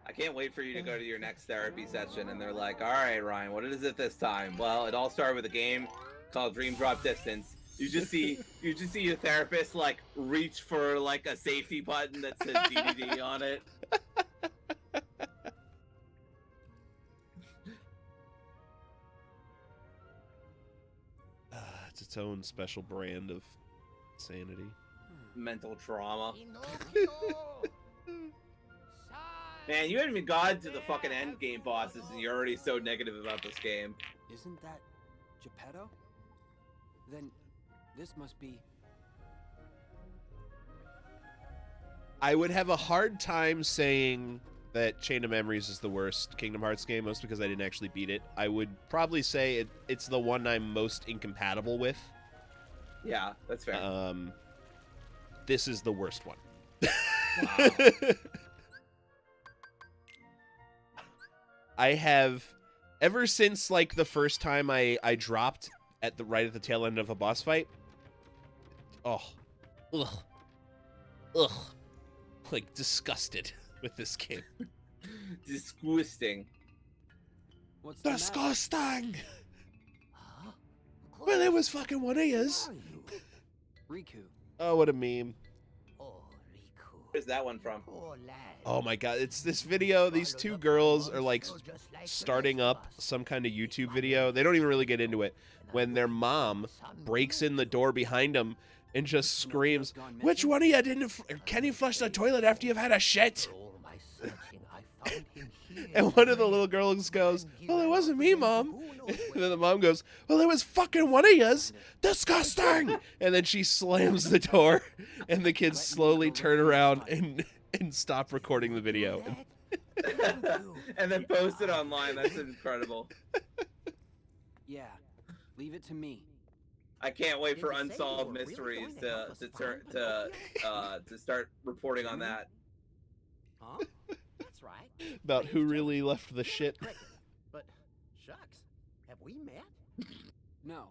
I can't wait for you to go to your next therapy session, and they're like, all right, Ryan, what is it this time? Well, it all started with a game called Dream Drop Distance. You just see your therapist, like, reach for, like, a safety button that says DDD on it. It's its own special brand of sanity. Mental trauma. Man, you haven't even gotten to the fucking end game bosses, and you're already so negative about this game. Isn't that Geppetto? Then this must be... I would have a hard time saying that Chain of Memories is the worst Kingdom Hearts game, mostly because I didn't actually beat it. I would probably say it's the one I'm most incompatible with. Yeah, that's fair. This is the worst one. Wow. I have, ever since, like, the first time I dropped right at the tail end of a boss fight. Oh. Ugh. Like, disgusted with this game. Disgusting. What's the matter? Disgusting! Huh? Well, it was fucking one of yours. Riku. Oh, what a meme. Where's that one from? Oh my god, it's this video. These two girls are, like, starting up some kind of YouTube video. They don't even really get into it. When their mom breaks in the door behind them and just screams, "Which one of you can you flush the toilet after you've had a shit?" And one of the little girls goes, "Well, it wasn't me, Mom." And then the mom goes, "Well, it was fucking one of yous. Disgusting!" And then she slams the door, and the kids slowly turn around and stop recording the video. And then post it online. That's incredible. Yeah, leave it to me. I can't wait for Unsolved Mysteries to start reporting on that. Huh? That's right. About who really left the shit. But shucks, have we met? No,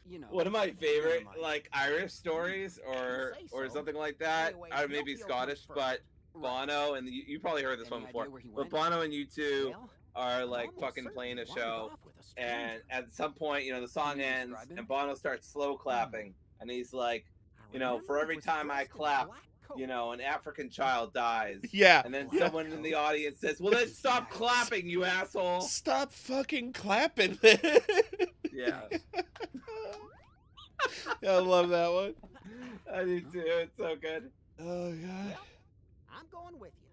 you know. One of my favorite, like, Irish stories or something like that, or maybe Scottish, but Bono, and you probably heard this one before, but Bono and U2 are, like, fucking playing a show, and at some point, you know, the song ends, and Bono starts slow clapping, and he's like, you know, for every time I clap, you know, an African child dies. Yeah. And then someone in the audience says, well, then stop clapping, you asshole. Stop fucking clapping. Yeah. I love that one. I do too. It's so good. Oh, God. I'm going with you.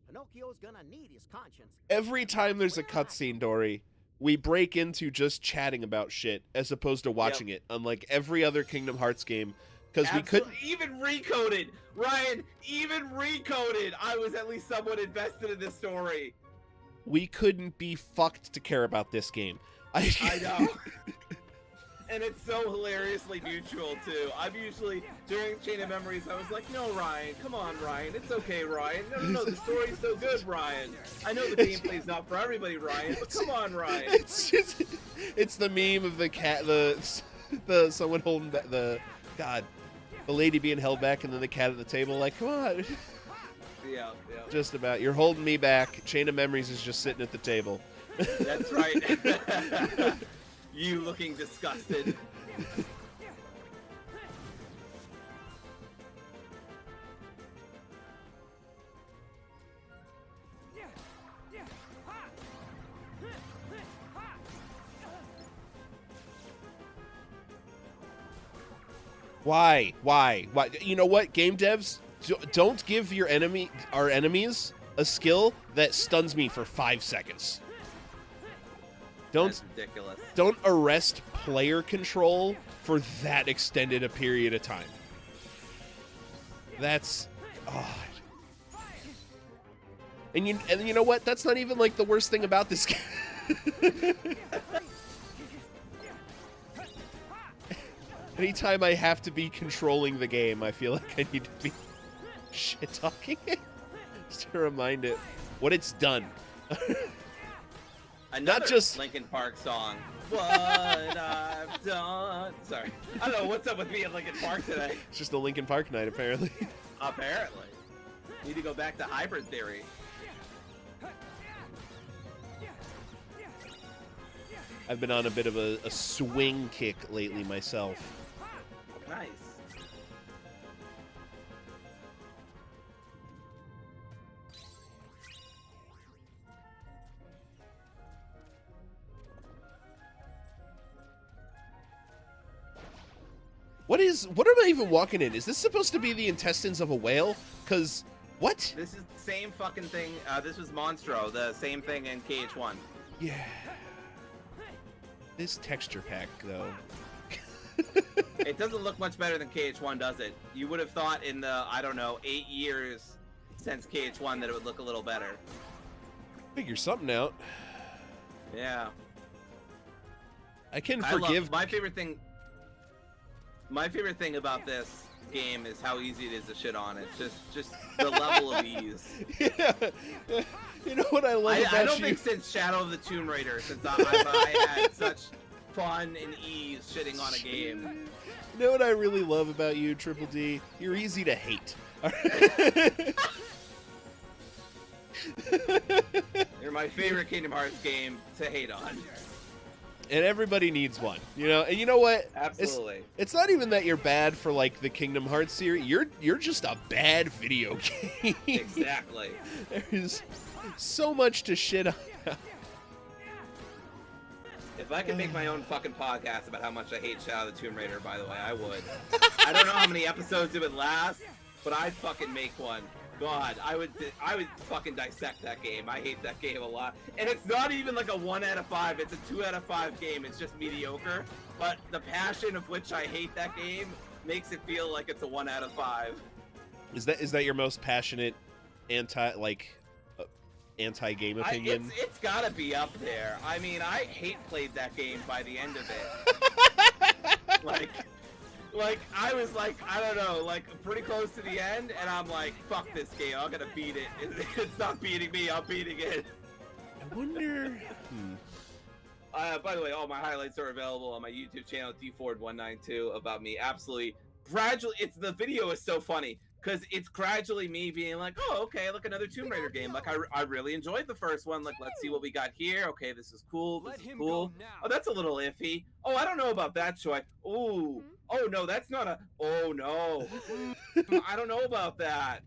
Pinocchio's gonna need his conscience. Every time there's a cutscene, Dory, we break into just chatting about shit as opposed to watching it, unlike every other Kingdom Hearts game. Because we couldn't even Recoded, Ryan. Even Recoded, I was at least somewhat invested in this story. We couldn't be fucked to care about this game. I know. And it's so hilariously mutual, too. I'm usually, during Chain of Memories, I was like, no, Ryan, come on, Ryan. It's okay, Ryan. No, the story's so good, Ryan. I know the gameplay's not for everybody, Ryan, but come on, Ryan. It's the meme of the cat, the someone holding back the lady being held back and then the cat at the table, like, come on. Yeah. Just about. You're holding me back. Chain of Memories is just sitting at the table. That's right. You looking disgusted. Why? You know what? Game devs, don't give our enemies a skill that stuns me for 5 seconds. That's ridiculous. Don't arrest player control for that extended a period of time. That's and you know what? That's not even like the worst thing about this game. Anytime I have to be controlling the game, I feel like I need to be shit talking it just to remind it what it's done. Another Not just Linkin Park song. What I've done. Sorry. I don't know what's up with me at Linkin Park today. It's just a Linkin Park night, apparently. Apparently. Need to go back to hybrid theory. I've been on a bit of a swing kick lately myself. Nice. What am I even walking in? Is this supposed to be the intestines of a whale? Cause what? This is the same fucking thing. This was Monstro, the same thing in KH1. Yeah. This texture pack, though. It doesn't look much better than KH1, does it? You would have thought in the, I don't know, 8 years since KH1 that it would look a little better. Figure something out. Yeah. I can forgive. My favorite thing about this game is how easy it is to shit on it. Just the level of ease. Yeah. You know what I love about you? I don't think since Shadow of the Tomb Raider, since I had such fun and ease shitting on a game. You know what I really love about you, Triple D? You're easy to hate. You're my favorite Kingdom Hearts game to hate on. And everybody needs one, you know. And you know what? Absolutely. It's not even that you're bad for like the Kingdom Hearts series. You're just a bad video game. Exactly. There's so much to shit on. If I could make my own fucking podcast about how much I hate Shadow of the Tomb Raider, by the way, I would. I don't know how many episodes it would last, but I'd fucking make one. God, I would fucking dissect that game. I hate that game a lot. And it's not even like a 1 out of 5, it's a 2 out of 5 game. It's just mediocre. But the passion of which I hate that game makes it feel like it's a 1 out of 5. Is that your most passionate anti-game opinion? It's gotta be up there. I mean, I played that game by the end of it. Like, I was like, I don't know, like, pretty close to the end, and I'm like, fuck this game, I'm gonna beat it. It's not beating me, I'm beating it. I wonder... By the way, all my highlights are available on my YouTube channel, dford192, about me. Absolutely, gradually, the video is so funny, because it's gradually me being like, oh, okay, look, another Tomb Raider game. Like, I really enjoyed the first one. Like, let's see what we got here. Okay, this is cool. This is cool. Oh, that's a little iffy. Oh, I don't know about that choice. Ooh. Oh, no, that's not a... Oh, no. I don't know about that.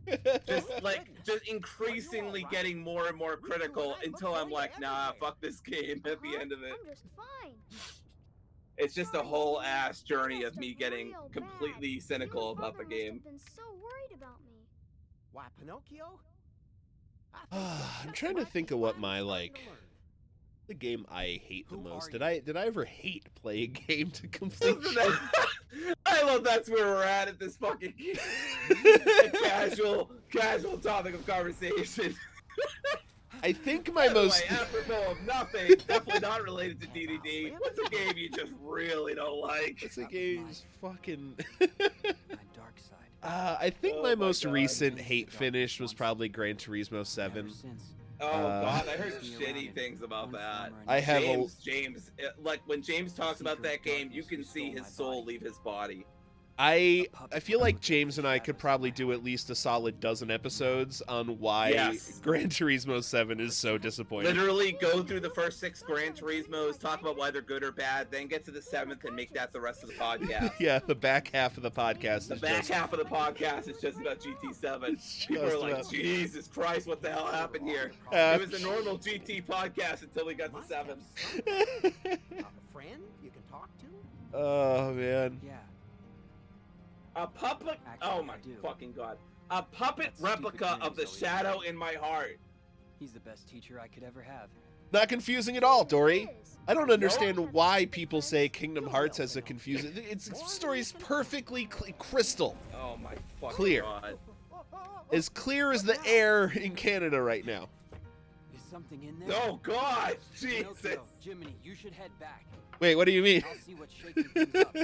Just increasingly getting more and more critical until I'm like, nah, fuck this game at the end of it. I'm just fine. It's just a whole ass journey of me getting completely cynical about the game. Been so worried about me. Why, Pinocchio? I'm trying to think of what my the game I hate the most. Did I ever hate play a game to completion? I love that's where we're at this fucking game. Casual topic of conversation. I think my By the most. way, apropos of nothing, definitely not related to DDD. What's a game you just really don't like? It's a game's fucking. My dark side. I think Oh my my most God. recent hate finish was probably Gran Turismo 7. Ever since. Oh God, I heard Be shitty around things about one that. form or I have a. James, like when James talks about that game, you can Secret see darkness his stole soul my leave his body. I feel like James and I could probably do at least a solid dozen episodes on why Yes. Gran Turismo 7 is so disappointing. Literally go through the first 6 Gran Turismos, talk about why they're good or bad, then get to the 7th and make that the rest of the podcast. Yeah, the back half of the podcast The is back just. half of the podcast is just about GT7. It's People are just like, about- Jesus Christ, what the hell happened here? Uh, It was a normal GT podcast until we got to 7. A friend you can talk to? Oh man. Yeah. A puppet? Actually, Oh my I do. fucking God. A puppet That stupid replica man of the is always shadow right. in my heart. He's the best teacher I could ever have. Not confusing at all, Dory. I don't understand why people say Kingdom Hearts has a confusing. Its story's perfectly crystal, Oh my fucking Clear. God. as clear as the air in Canada right now. Is something in there? Oh God, Jesus. Pinocchio, Jiminy, you should head back. Wait, what do you mean? I'll see what's shaking things up.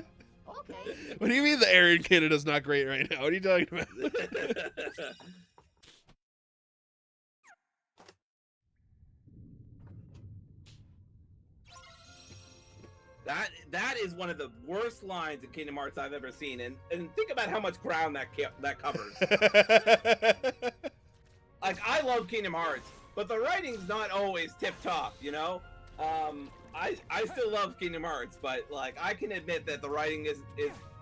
Okay. What do you mean the air in Canada's not great right now? What are you talking about? That is one of the worst lines in Kingdom Hearts I've ever seen, and think about how much ground that covers. Like, I love Kingdom Hearts, but the writing's not always tip top, you know. I still love Kingdom Hearts, but like I can admit that the writing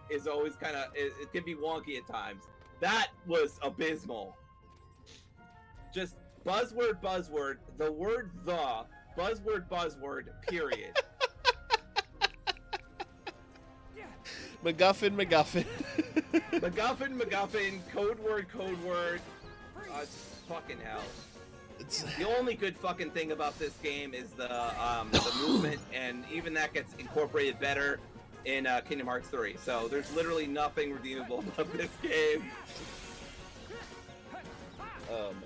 is always kind of it can be wonky at times. That was abysmal. Just buzzword, the word the, buzzword, period. MacGuffin. MacGuffin, code word. Fucking hell. It's, The only good fucking thing about this game is the movement, and even that gets incorporated better in Kingdom Hearts 3. So there's literally nothing redeemable about this game. Oh my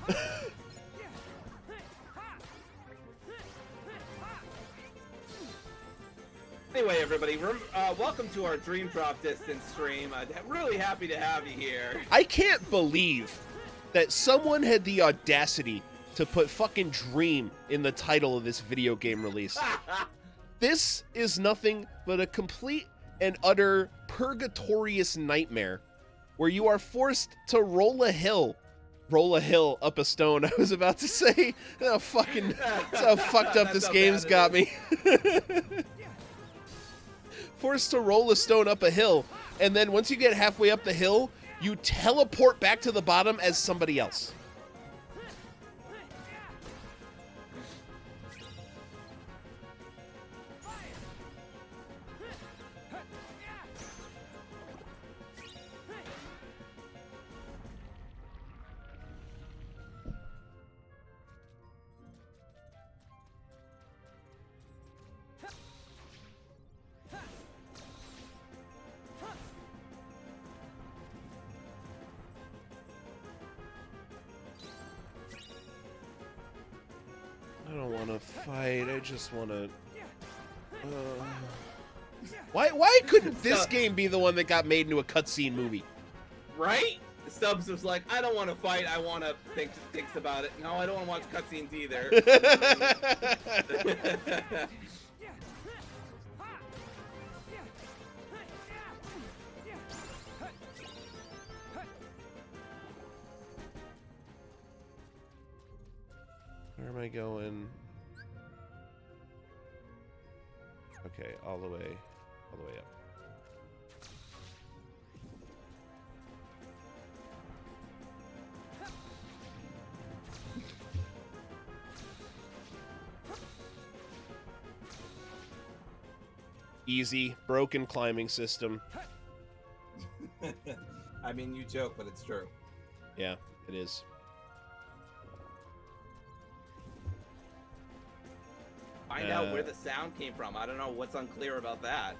God. Anyway, everybody, welcome to our Dream Drop Distance stream. Really happy to have you here. I can't believe that someone had the audacity to put fucking Dream in the title of this video game release. This is nothing but a complete and utter purgatorious nightmare where you are forced to roll a hill up a stone. I was about to say that's how fucked up this game's got me. Forced to roll a stone up a hill, and then once you get halfway up the hill, you teleport back to the bottom as somebody else. I don't want to fight. I just want to. Why couldn't this game be the one that got made into a cutscene movie? Right? Stubbs was like, I don't want to fight. I want to think about it. No, I don't want to watch cutscenes either. Where am I going? Okay, all the way up. Easy, broken climbing system. I mean, you joke, but it's true. Yeah, it is. Find out where the sound came from. I don't know what's unclear about that.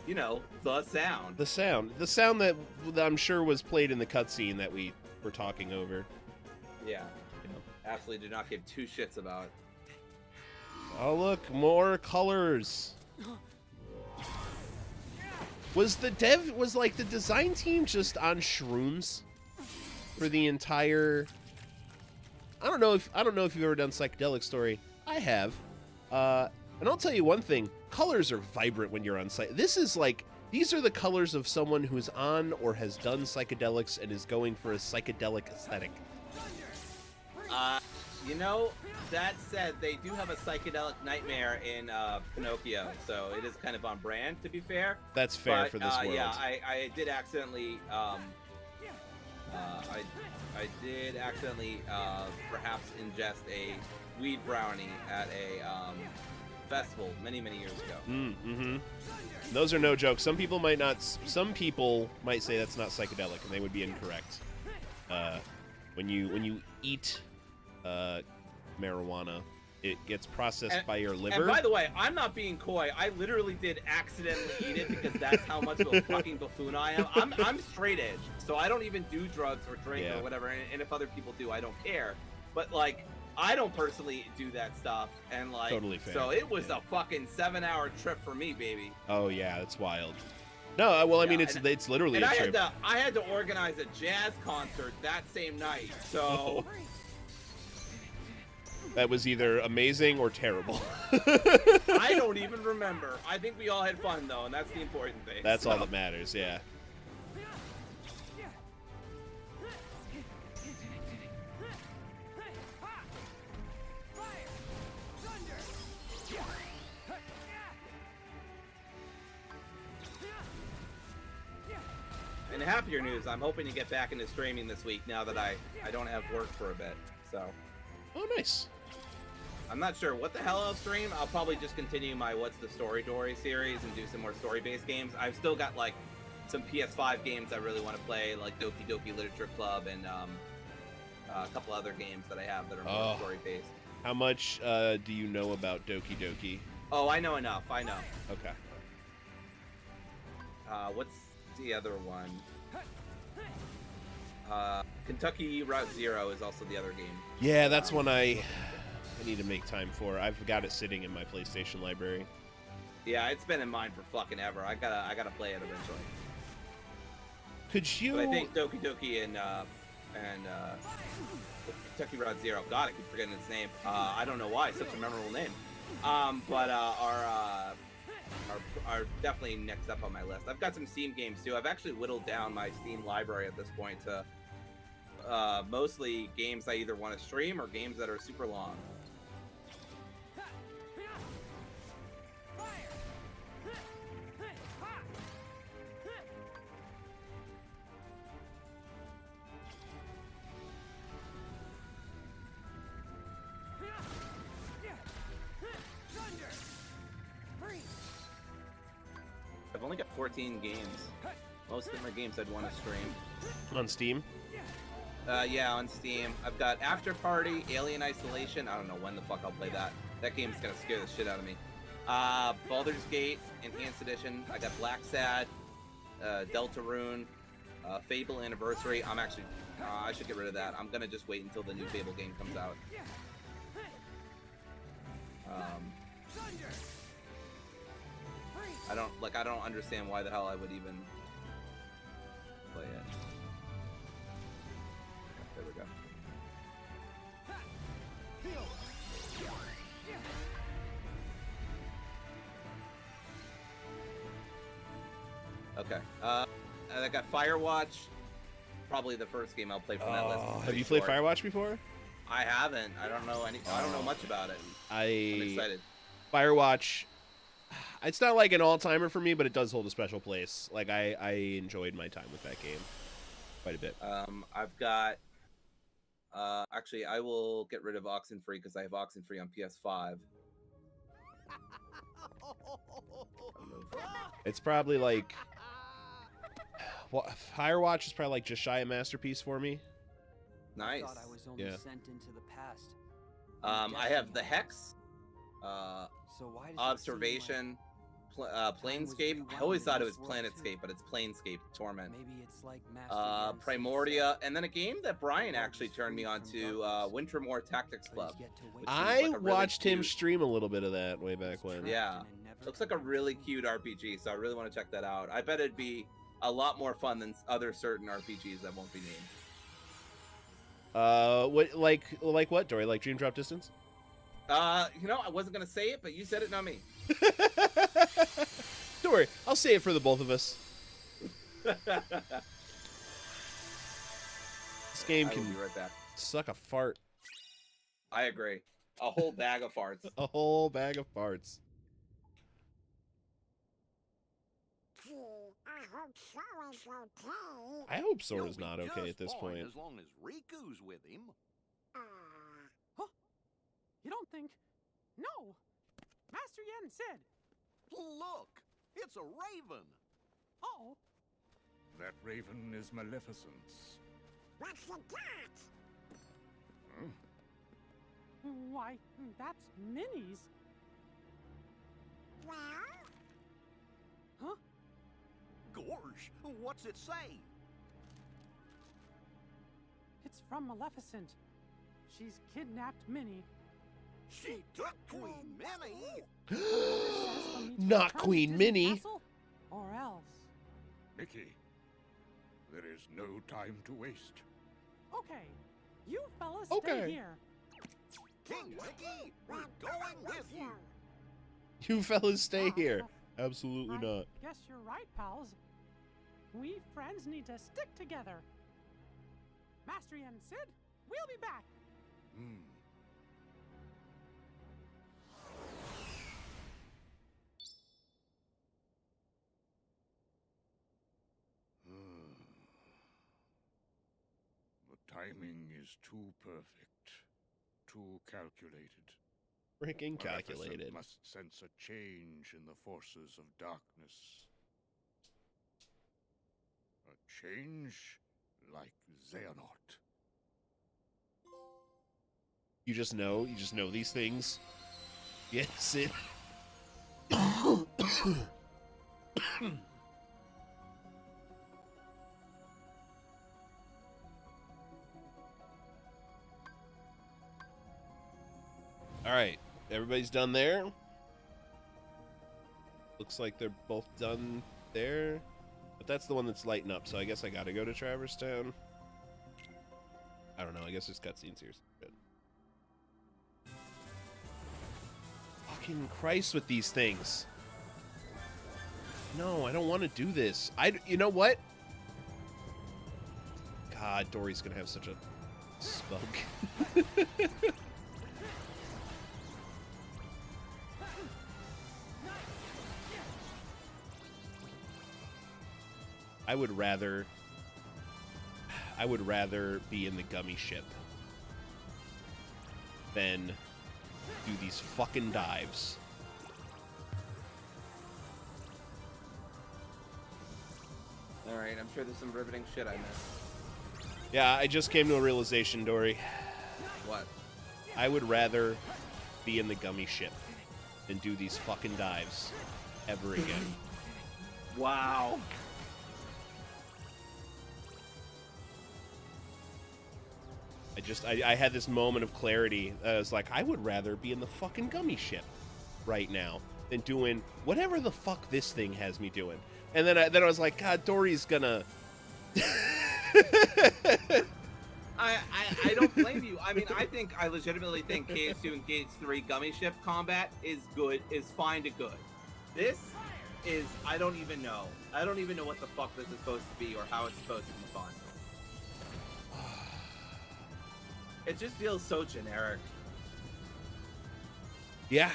you know, the sound. The sound that I'm sure was played in the cutscene that we were talking over. Yeah. Absolutely do not give two shits about. Oh, look, more colors. Was the design team just on shrooms for the entire? I don't know if you've ever done Psychedelic Story. I have, and I'll tell you one thing: colors are vibrant when you're on site. These are the colors of someone who's on or has done psychedelics and is going for a psychedelic aesthetic. You know, that said, they do have a psychedelic nightmare in Pinocchio, so it is kind of on brand, to be fair. That's fair for this world. Yeah, I did accidentally, I did accidentally perhaps ingest a weed brownie at a festival many years ago. Mm-hmm. Those are no jokes. Some people might say that's not psychedelic, and they would be incorrect. When you eat marijuana, it gets processed by your liver. And by the way, I'm not being coy. I literally did accidentally eat it because that's how much of a fucking buffoon I am. I'm straight edge, so I don't even do drugs or drink or whatever. And if other people do, I don't care. But like, I don't personally do that stuff, and like, totally fair. So it was a fucking 7-hour trip for me, baby. Oh yeah, that's wild. No, well, I mean, it's literally a trip. I had to organize a jazz concert that same night, so. That was either amazing or terrible. I don't even remember. I think we all had fun, though, and that's the important thing. That's all that matters, yeah. And happier news, I'm hoping to get back into streaming this week now that I don't have work for a bit, so. Oh, nice. I'm not sure what the hell I'll stream. I'll probably just continue my What's the Story Dory series and do some more story-based games. I've still got, like, some PS5 games I really want to play, like Doki Doki Literature Club and a couple other games that I have that are more story-based. How much do you know about Doki Doki? Oh, I know enough. I know. Okay. What's the other one? Kentucky Route Zero is also the other game. Yeah, that's one I need to make time for. I've got it sitting in my PlayStation library. Yeah, it's been in mine for fucking ever. I gotta play it eventually. Could you? But I think Doki Doki and Kentucky Route Zero. God, I keep forgetting its name. I don't know why. It's such a memorable name. But are definitely next up on my list. I've got some Steam games too. I've actually whittled down my Steam library at this point to mostly games I either want to stream or games that are super long. I've only got 14 games. Most of them are games I'd want to stream. On Steam? Yeah, on Steam. I've got After Party, Alien Isolation. I don't know when the fuck I'll play that. That game's gonna scare the shit out of me. Baldur's Gate, Enhanced Edition. I got Black Sad, Deltarune, Fable Anniversary. I'm actually, I should get rid of that. I'm gonna just wait until the new Fable game comes out. I don't understand why the hell I would even play it. There we go. Okay. I got Firewatch. Probably the first game I'll play from that list. Have you played Firewatch before? I haven't. I don't know I don't know much about it. I'm excited. Firewatch. It's not like an all-timer for me, but it does hold a special place. Like I enjoyed my time with that game quite a bit. I've got. Actually, I will get rid of Oxenfree because I have Oxenfree on PS5. It's probably like. Well, Firewatch is probably like just shy of masterpiece for me. Nice. I thought I was only sent into the past. I have the Hex. So why does Observation, Planescape. I always thought it was Planetscape, but it's Planescape Torment. Maybe it's like Master Yen Primordia, and then a game that Brian actually turned me on to, Wintermore Tactics said, "Please Club. get to wait." Which seems I like a really watched him cute- stream a little bit of that way back when. Yeah. Looks like a really cute RPG, so I really want to check that out. I bet it'd be a lot more fun than other certain RPGs that won't be named. What like what, Dory? Like Dream Drop Distance? You know, I wasn't gonna say it, but you said it, not me. Don't worry, I'll say it for the both of us. This game I will can be right back. suck a fart. I agree. A whole bag of farts. A whole bag of farts. I hope Sora's not okay at this point. As long as Riku's with him. Huh? You don't think? No! Master Yen said. Look, it's a raven. Oh, That raven is Maleficent's. What's the got? why, that's Minnie's. Well, Huh? Gorge, what's it say? It's from Maleficent. She's kidnapped Minnie. She took Queen Minnie. Says we'll need to Not return to Queen Disney Minnie. Castle, or else. Mickey, there is no time to waste. Okay, you fellas Okay. stay here. King Mickey, we're going with you. You fellas stay here. Absolutely I not. guess you're right, pals. We friends need to stick together. Master Yen said, we'll be back. The timing is too perfect, too calculated. Freaking Maleficent calculated. must sense a change in the forces of darkness. A change like Xehanort. You just know these things. Yes, it. All right, everybody's done there. Looks like they're both done there, but that's the one that's lighting up. So I guess I gotta go to Traverse Town. I don't know. I guess there's cutscenes here. Good. Fucking Christ with these things. No, I don't want to do this. You know what? God, Dory's gonna have such a spunk. I would rather be in the gummy ship than do these fucking dives. Alright, I'm sure there's some riveting shit I missed. Yeah, I just came to a realization, Dory. What? I would rather be in the gummy ship than do these fucking dives ever again. Wow. I had this moment of clarity. I was like, I would rather be in the fucking gummy ship right now than doing whatever the fuck this thing has me doing. And then I was like, God, Dory's gonna. I don't blame you. I mean, I legitimately think KS2 and KS3 gummy ship combat is good, is fine to good. This is, I don't even know. I don't even know what the fuck this is supposed to be or how it's supposed to be fun. It just feels so generic. Yeah.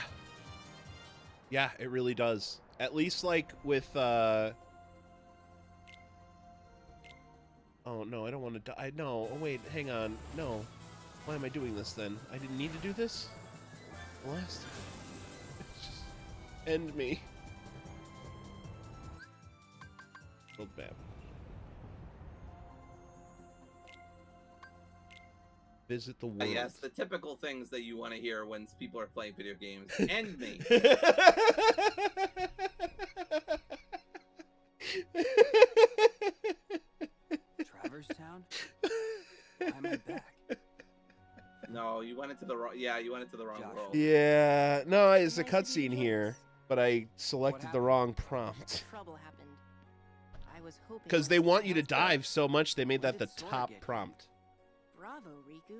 Yeah, it really does. At least, like, with, Oh, no, I don't want to die. No, oh, wait, hang on. No. Why am I doing this, then? I didn't need to do this? Last... Just end me. Build bad. Visit the world. Yes, the typical things that you want to hear when people are playing video games. End me. am I back? No, you went into the wrong. Yeah, you went into the wrong Josh. world. Yeah, no, it's a Nice of you cutscene to join here, us. but I selected the happened? wrong prompt. Trouble happened. I was hoping. Because they want you to dive so much, they made When that the did Sora top get prompt. Bravo, Riku.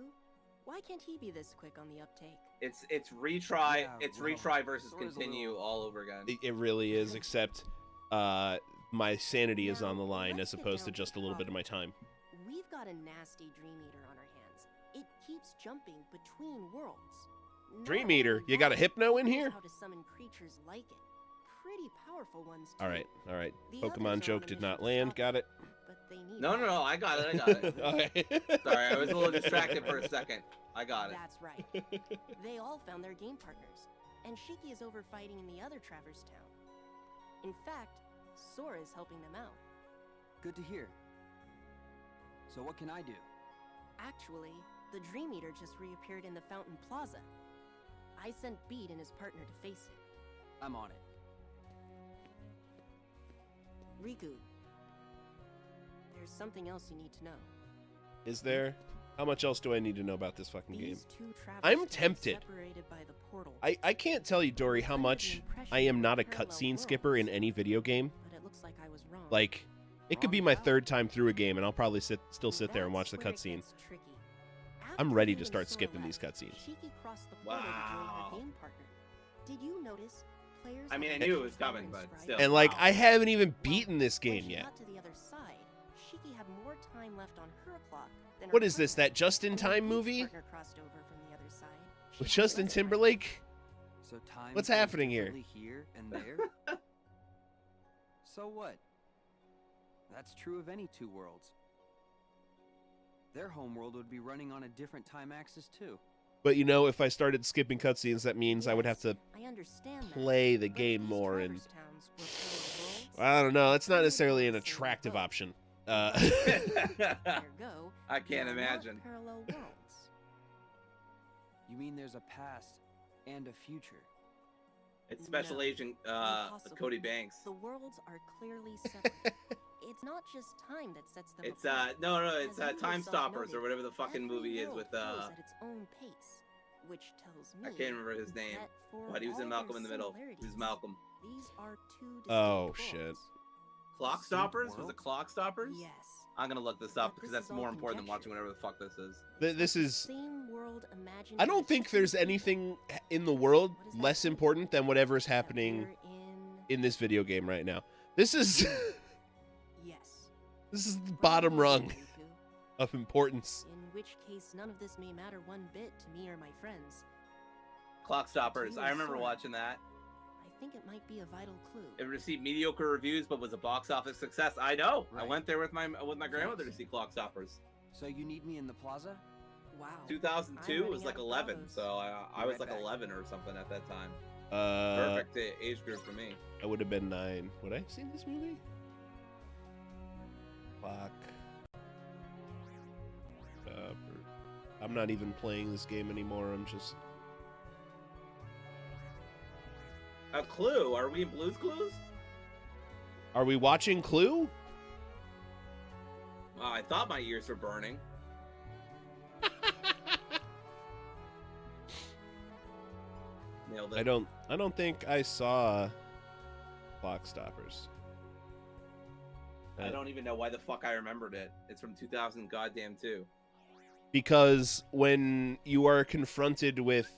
Why can't he be this quick on the uptake? It's retry. Yeah, it's well, retry versus Sora's a continue little- all over again. It really is, except my sanity is on the line Let's as get opposed to down to just a little bit of my time. We've got a nasty Dream Eater on our hands. It keeps jumping between worlds. Not Dream Eater? only You got a that, hypno in it knows here? How to summon creatures like it. Pretty powerful ones too. All right. The Pokemon others are joke on a did mission not to land. stop Got it. But they need No, help. no, no. I got it. I got it. Okay. Sorry, I was a little distracted for a second. I got it. That's right. They all found their game partners, and Shiki is over fighting in the other Traverse Town. In fact, Sora is helping them out. Good to hear. So what can I do? Actually, the Dream Eater just reappeared in the Fountain Plaza. I sent Beat and his partner to face it. I'm on it. Riku, there's something else you need to know. Is there? How much else do I need to know about this fucking game? These two Traverse I'm Towns tempted. separated by the portal, I can't tell you, Dory, how much I am not a cutscene skipper in any video game. but it looks like I was wrong. Like, it could be my third time through a game, and I'll probably still sit there and watch the That's where it cutscene. gets tricky. I'm After ready you to and start Sora skipping left, these cutscenes. Shiki crossed the portal to join Wow. her game partner. Did you notice players? I mean, I on knew it each was coming, island but sprite- still. And, like, Wow. I haven't even beaten this When game she yet. got to the other side, Shiki had more time left on her clock than her What is this, partner. that just-in-time And when movie? Beat's partner crossed over from the other side, With she Justin left Timberlake? So time What's goes happening here? differently here and there? So what? That's true of any two worlds. Their homeworld would be running on a different time axis too. But, you know, if I started skipping cutscenes, that means I would have Yes, to I understand that, play the but game these more, and Traverse Towns were parallel worlds. I don't know. That's not Why would necessarily an they say attractive both? option. Ergo, I they can't are not imagine. parallel worlds. You mean there's a past and a future? It's Special No, Agent impossible. Cody Banks. The worlds are clearly separate. It's not just time that sets them It's apart. no, it's As you Time yourself Stoppers or noted, whatever the fucking every movie is world with flows at its own pace, which tells me I can't remember his name, that for but he was in all Malcolm their in the Middle. He was similarities, Malcolm. These are two distinct Oh, worlds. shit. Clock Distinct Stoppers? Was it worlds? Clock Stoppers? Yes. I'm gonna look this up But because this that's is all more important than conjecture. watching whatever the fuck this is. This is... Same world imagined I don't as think two there's people anything in the world What does that less mean? important than whatever is that happening we're in this video game right now. This is... Yes. this is the Right bottom on, rung Riku. of importance. In which case, none of this may matter one bit to me or my friends. Clock Stoppers. you I remember Sora. watching that. I think it might be a vital clue. It received mediocre reviews, but was a box office success. I know. I Right. went there with my grandmother to see Clock Stoppers. So you need me in the plaza? Wow. 2002 I'm was like running out of 11, bravos. so I Be was right like back. 11 or something at that time. Perfect. Perfect age group for me. I would have been 9. Would I have seen this movie? Fuck. I'm not even playing this game anymore. I'm just... A Clue? Are we in Blue's Clues? Are we watching Clue? I thought my ears were burning. Nailed it. I don't think I saw Clock Stoppers. I don't even know why the fuck I remembered it. It's from 2000 goddamn 2. Because when you are confronted with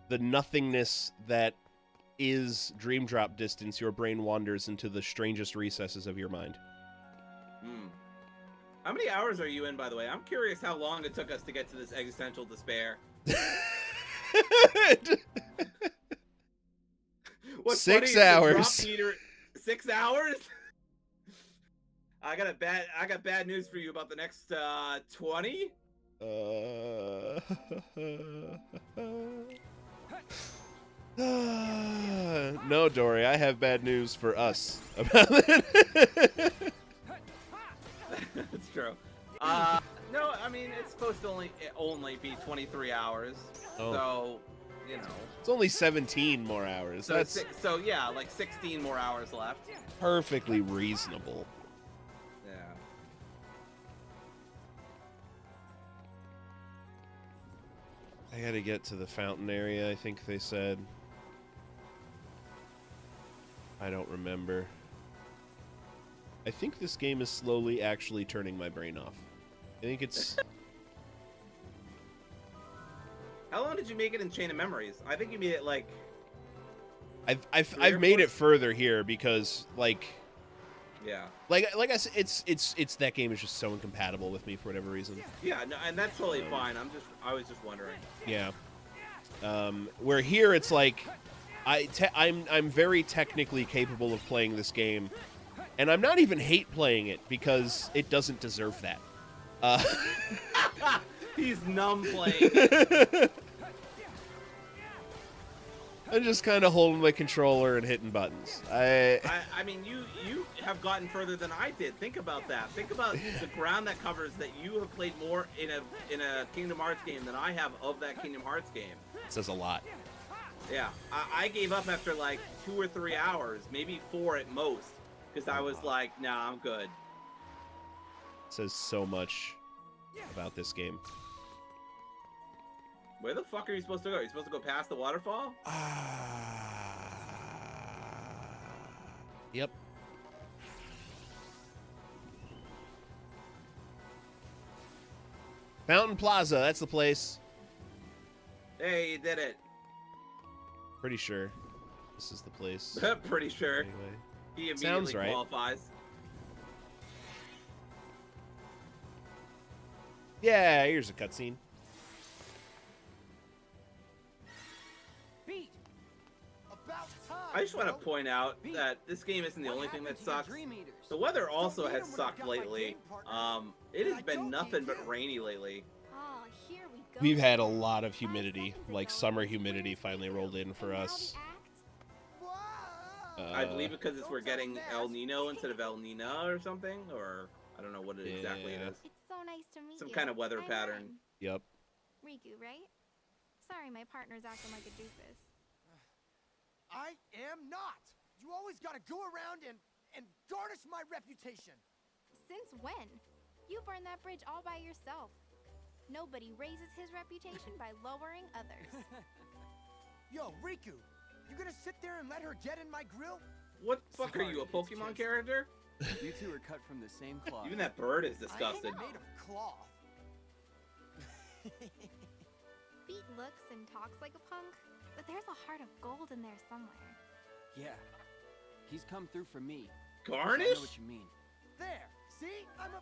the nothingness that is Dream Drop distance, your brain wanders into the strangest recesses of your mind. How many hours are you in, by the way? I'm curious how long it took us to get to this existential despair. What's 6 funny is the hours. drop meter- 6 hours? I got bad news for you about the next 20. No, Dory, I have bad news for us about it. That's true. No, I mean it's supposed to only be 23 hours. Oh. So, you know. It's only 17 more hours. So That's so yeah, like 16 more hours left. perfectly reasonable. Yeah. I gotta get to the fountain area, I think they said. I don't remember. I think this game is slowly actually turning my brain off. I think it's... How long did you make it in Chain of Memories? I think you made it like... I've made it further here because, like... Yeah. Like I said, it's that game is just so incompatible with me for whatever reason. Yeah, no, and that's totally fine. I was just wondering. Yeah. Where here it's like I'm very technically capable of playing this game, and I'm not even hate playing it because it doesn't deserve that. He's numb playing. I'm just kind of holding my controller and hitting buttons. I mean, you have gotten further than I did. Think about that. Think about the ground that covers that you have played more in a Kingdom Hearts game than I have of that Kingdom Hearts game. It says a lot. Yeah, I gave up after like 2 or 3 hours, maybe 4 at most, because I was like, nah, I'm good. It says so much about this game. Where the fuck are you supposed to go? Are you supposed to go past the waterfall? Yep. Fountain Plaza, that's the place. Hey, you did it. Pretty sure this is the place. Pretty sure. Anyway. He immediately Sounds right. qualifies. Yeah, here's a cutscene. I just want to point out that this game isn't the only thing that sucks. The weather also has sucked lately. It has been nothing but rainy lately. We've had a lot of humidity, like summer humidity finally rolled in for us. I believe because we're getting El Nino instead of El Nina or something, or I don't know what it exactly is. It's so nice to meet you. Some kind of weather pattern. Yep. Riku, right? Sorry, my partner's acting like a doofus. I am not! You always gotta go around and garnish my reputation! Since when? You burned that bridge all by yourself. Nobody raises his reputation by lowering others. Yo, Riku, you gonna sit there and let her get in my grill? What the fuck are you, a Pokemon character? You two are cut from the same cloth. Even that bird is disgusted. I am made of cloth. Beat looks and talks like a punk, but there's a heart of gold in there somewhere. Yeah. He's come through for me. Garnish? I know what you mean. There, see? I'm a...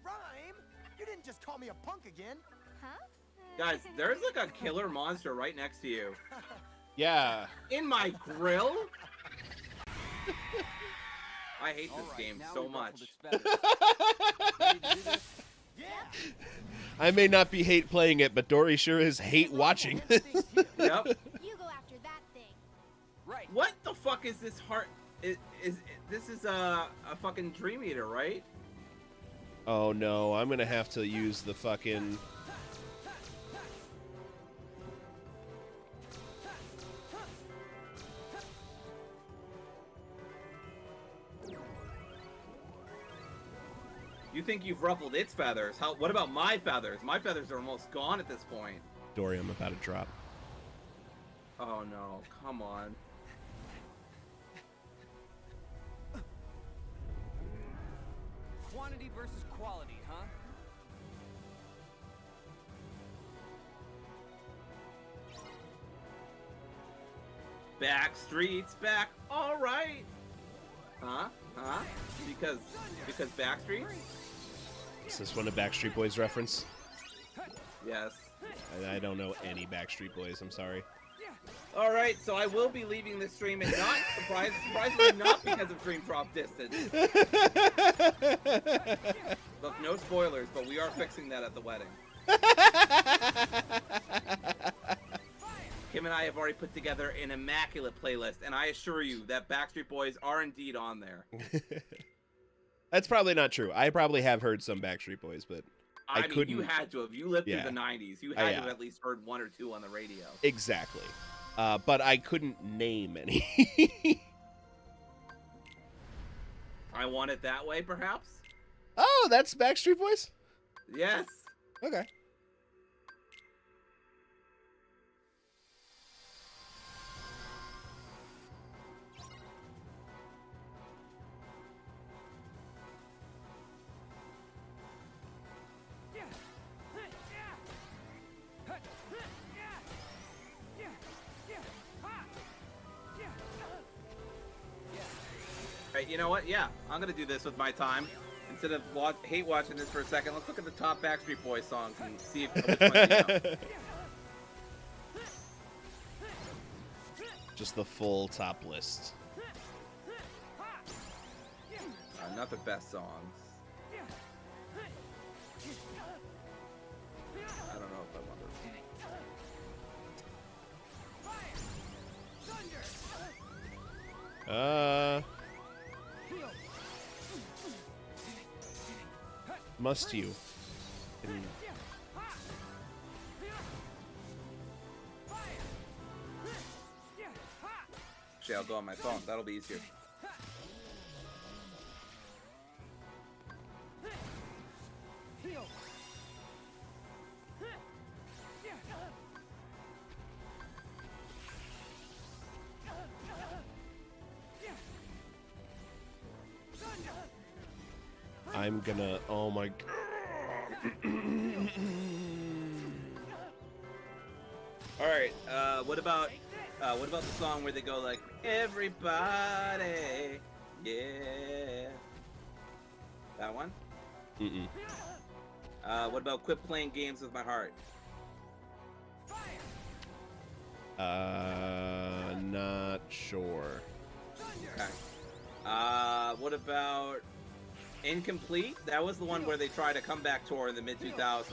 Rhyme? You didn't just call me a punk again. Huh? Guys, there's like a killer monster right next to you. Yeah. In my grill? I hate this game so much. Yeah. I may not be hate playing it, but Dory sure is hate watching this. Yep. You go after that thing. Right. What the fuck is this heart? This is a fucking Dream Eater, right? Oh no, I'm gonna have to use the fucking... You think you've ruffled its feathers? What about my feathers? My feathers are almost gone at this point. Dory, I'm about to drop. Oh no, come on. Quantity versus quality, huh? Back streets back. All right. Huh? Huh? Because Backstreets? Is this one a Backstreet Boys reference? Yes. I don't know any Backstreet Boys, I'm sorry. All right, so I will be leaving this stream and not surprisingly not because of Dream Drop Distance. Look, no spoilers, but we are fixing that at the wedding. Kim and I have already put together an immaculate playlist, and I assure you that Backstreet Boys are indeed on there. That's probably not true. I probably have heard some Backstreet Boys, but I mean, couldn't... you had to have. You lived Yeah. through the 90s. You had to Yeah. have at least heard 1 or 2 on the radio. Exactly. But I couldn't name any. I Want It That Way, perhaps? Oh, that's Backstreet Boys? Yes. Okay. you know what? Yeah, I'm gonna do this with my time. Instead of hate watching this for a second, let's look at the top Backstreet Boys songs and see which ones you know. Just the full top list. Not the best songs. I don't know if I want to. Must you? Actually, I'll go on my phone. That'll be easier. I'm gonna. Oh my. All right. What about the song where they go like everybody? Yeah. That one. Mm-mm. What about quit playing games with my heart? Not sure. Okay. What about Incomplete? That was the one where they tried a comeback tour in the mid-2000s.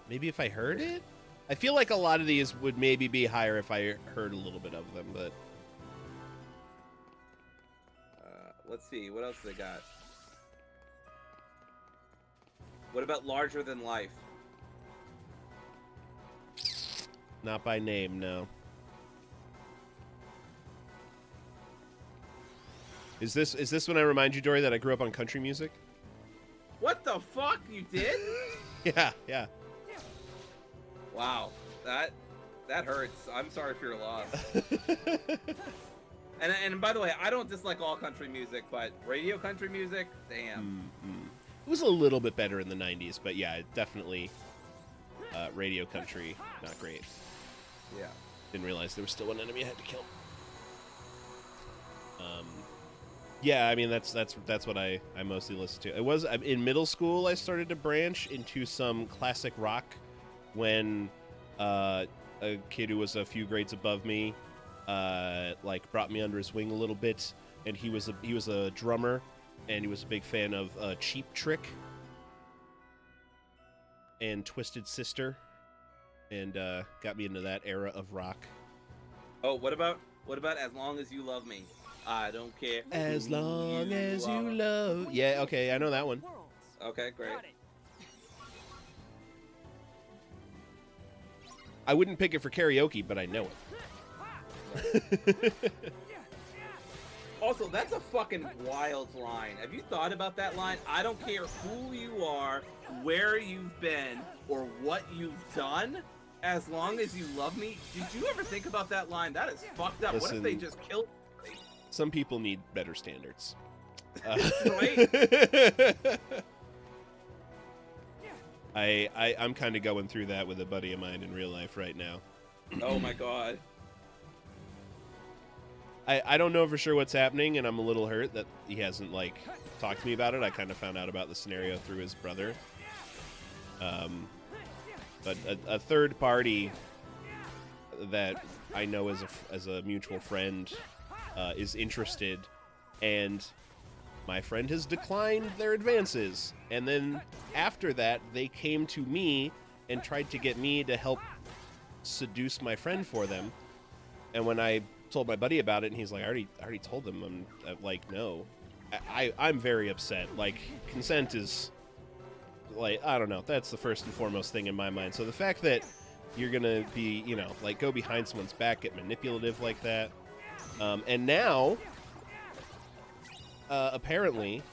Maybe if I heard it? I feel like a lot of these would maybe be higher if I heard a little bit of them, but... Let's see, what else they got? What about Larger Than Life? Not by name, no. Is this when I remind you, Dory, that I grew up on country music? What the fuck? You did? Yeah. Wow, that hurts. I'm sorry for your loss. and by the way, I don't dislike all country music, but radio country music, damn. It was a little bit better in the 90s, but yeah, definitely radio country, not great. Yeah. Didn't realize there was still one enemy I had to kill. Yeah, I mean that's what I mostly listen to. It was in middle school I started to branch into some classic rock when a kid who was a few grades above me like brought me under his wing a little bit, and he was a drummer, and he was a big fan of Cheap Trick and Twisted Sister, and got me into that era of rock. Oh, what about As Long As You Love Me? I don't care. As long as you love. Yeah, okay, I know that one. Okay, great. I wouldn't pick it for karaoke, but I know it. Also, that's a fucking wild line. Have you thought about that line? I don't care who you are, where you've been, or what you've done, as long as you love me. Did you ever think about that line? That is fucked up. Listen, what if they just killed somebody? Some people need better standards. Right? I'm kind of going through that with a buddy of mine in real life right now. Oh my god. I don't know for sure what's happening, and I'm a little hurt that he hasn't like talked to me about it. I kind of found out about the scenario through his brother. But a third party that I know as a mutual friend is interested, and my friend has declined their advances. And then after that, they came to me and tried to get me to help seduce my friend for them. And when I told my buddy about it, and he's like, I already told them. I'm like, no. I'm very upset. Like, consent is, like, I don't know. That's the first and foremost thing in my mind. So the fact that you're going to be, like, go behind someone's back, get manipulative like that. And now, apparently,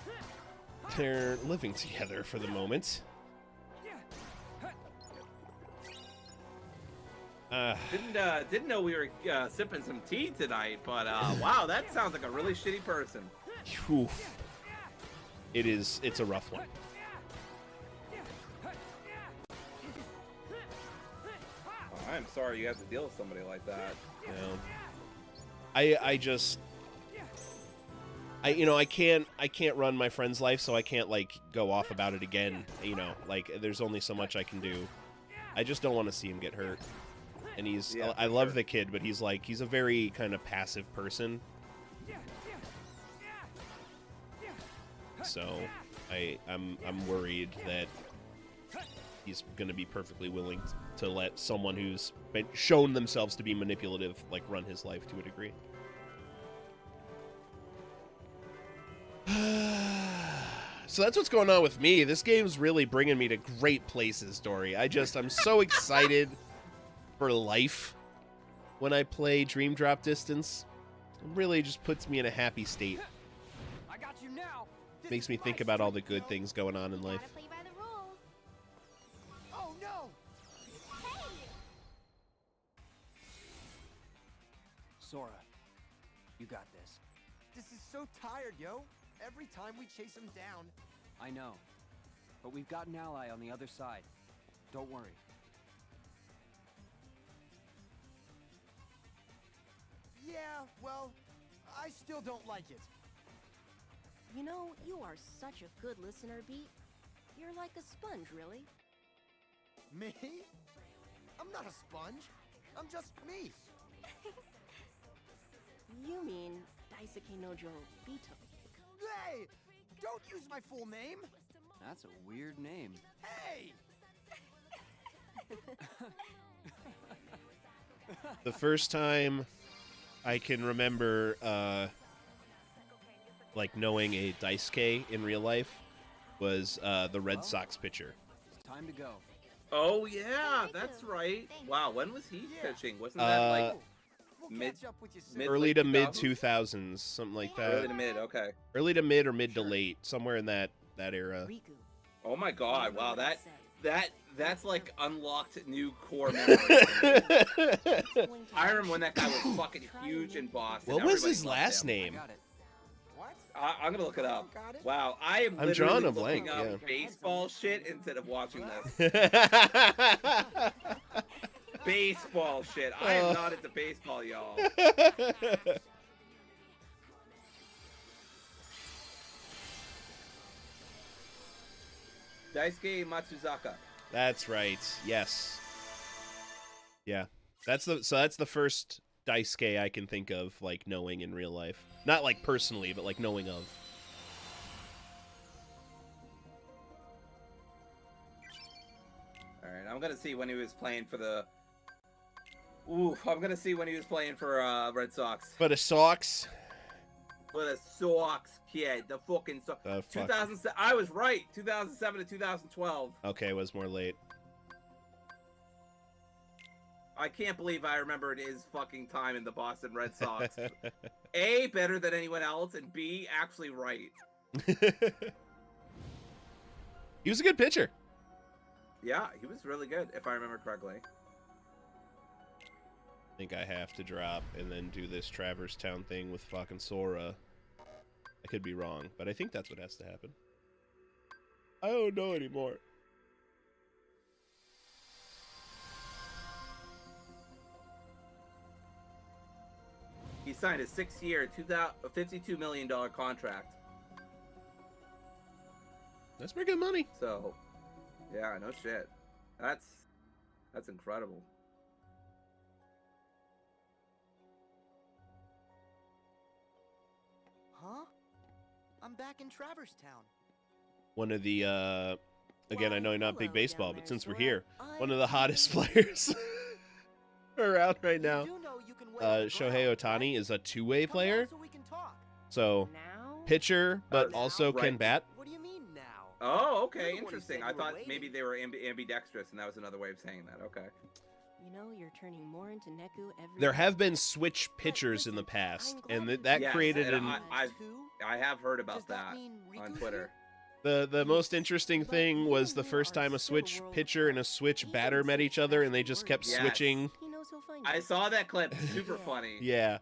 they're living together for the moment. Didn't know we were sipping some tea tonight, but wow, that sounds like a really shitty person. Oof. It's a rough one. Oh, I'm sorry you have to deal with somebody like that. I can't run my friend's life, so I can't like go off about it again. You know, like there's only so much I can do. I just don't want to see him get hurt. And I love the kid, but he's a very kind of passive person. So I'm worried that he's going to be perfectly willing to let someone who's been shown themselves to be manipulative like run his life to a degree. So that's what's going on with me. This game's really bringing me to great places, Dory. I'm so excited for life when I play Dream Drop Distance. It really just puts me in a happy state. I got you now. Makes me think about all the good things going on in life. Play by the rules. Oh no! Sora, you got this. This is so tired, yo. Every time we chase him down. I know, but we've got an ally on the other side. Don't worry. Yeah, well, I still don't like it. You know, you are such a good listener, Beat. You're like a sponge, really. Me? I'm not a sponge. I'm just me. You mean Daisuke Nojo Bito. Hey! Don't use my full name! That's a weird name. Hey! The first time I can remember like knowing a Daisuke in real life was the Red Sox pitcher. It's time to go. Oh yeah, that's right. Wow, when was he pitching? Wasn't that like mid early to mid 2000s? 2000s, something like that. Early to mid, okay. Early to mid or mid to late, somewhere in that era. Oh my god, wow, that's like unlocked new core memories. I remember when that guy was fucking huge in Boston. What was Everybody his loved last him. name? What? I'm gonna look it up. Wow, I am I'm literally drawing a looking blank, up yeah. baseball shit instead of watching this. Baseball shit. I am not into baseball, y'all. Daisuke Matsuzaka. That's right. Yes. Yeah. That's the first Daisuke I can think of like knowing in real life. Not like personally, but like knowing of. All right, I'm gonna see when he was playing for the. I'm gonna see when he was playing for Red Sox. For the Sox. For the Sox, kid, the fucking Sox. 2007. I was right. 2007 to 2012. Okay, it was more late. I can't believe I remembered his fucking time in the Boston Red Sox. A, better than anyone else, and B, actually right. He was a good pitcher. Yeah, he was really good, if I remember correctly. I think I have to drop and then do this Traverse Town thing with fucking Sora. I could be wrong, but I think that's what has to happen. I don't know anymore. He signed a 6-year, $52 million contract. That's pretty good money. So, yeah, no shit. That's incredible. Huh? I'm back in Traverse Town. One of the, again, I know you're not big baseball, but since we're here, one of the I'm hottest players around right now. Shohei Ohtani is a two-way player. So, pitcher, but also can bat. What do you mean now? Oh, okay, You're the one who interesting. said I you were thought waiting. maybe they were ambidextrous, and that was another way of saying that. Okay. You know, you're turning more into Neku every There day. have been switch pitchers in the past, and that Yes, created and an... I have heard about that on Twitter. The most interesting thing was the first time a switch pitcher and a switch batter met each other, and they just kept Yes. switching. He knows he'll find I you. saw that clip. Super funny. Yeah.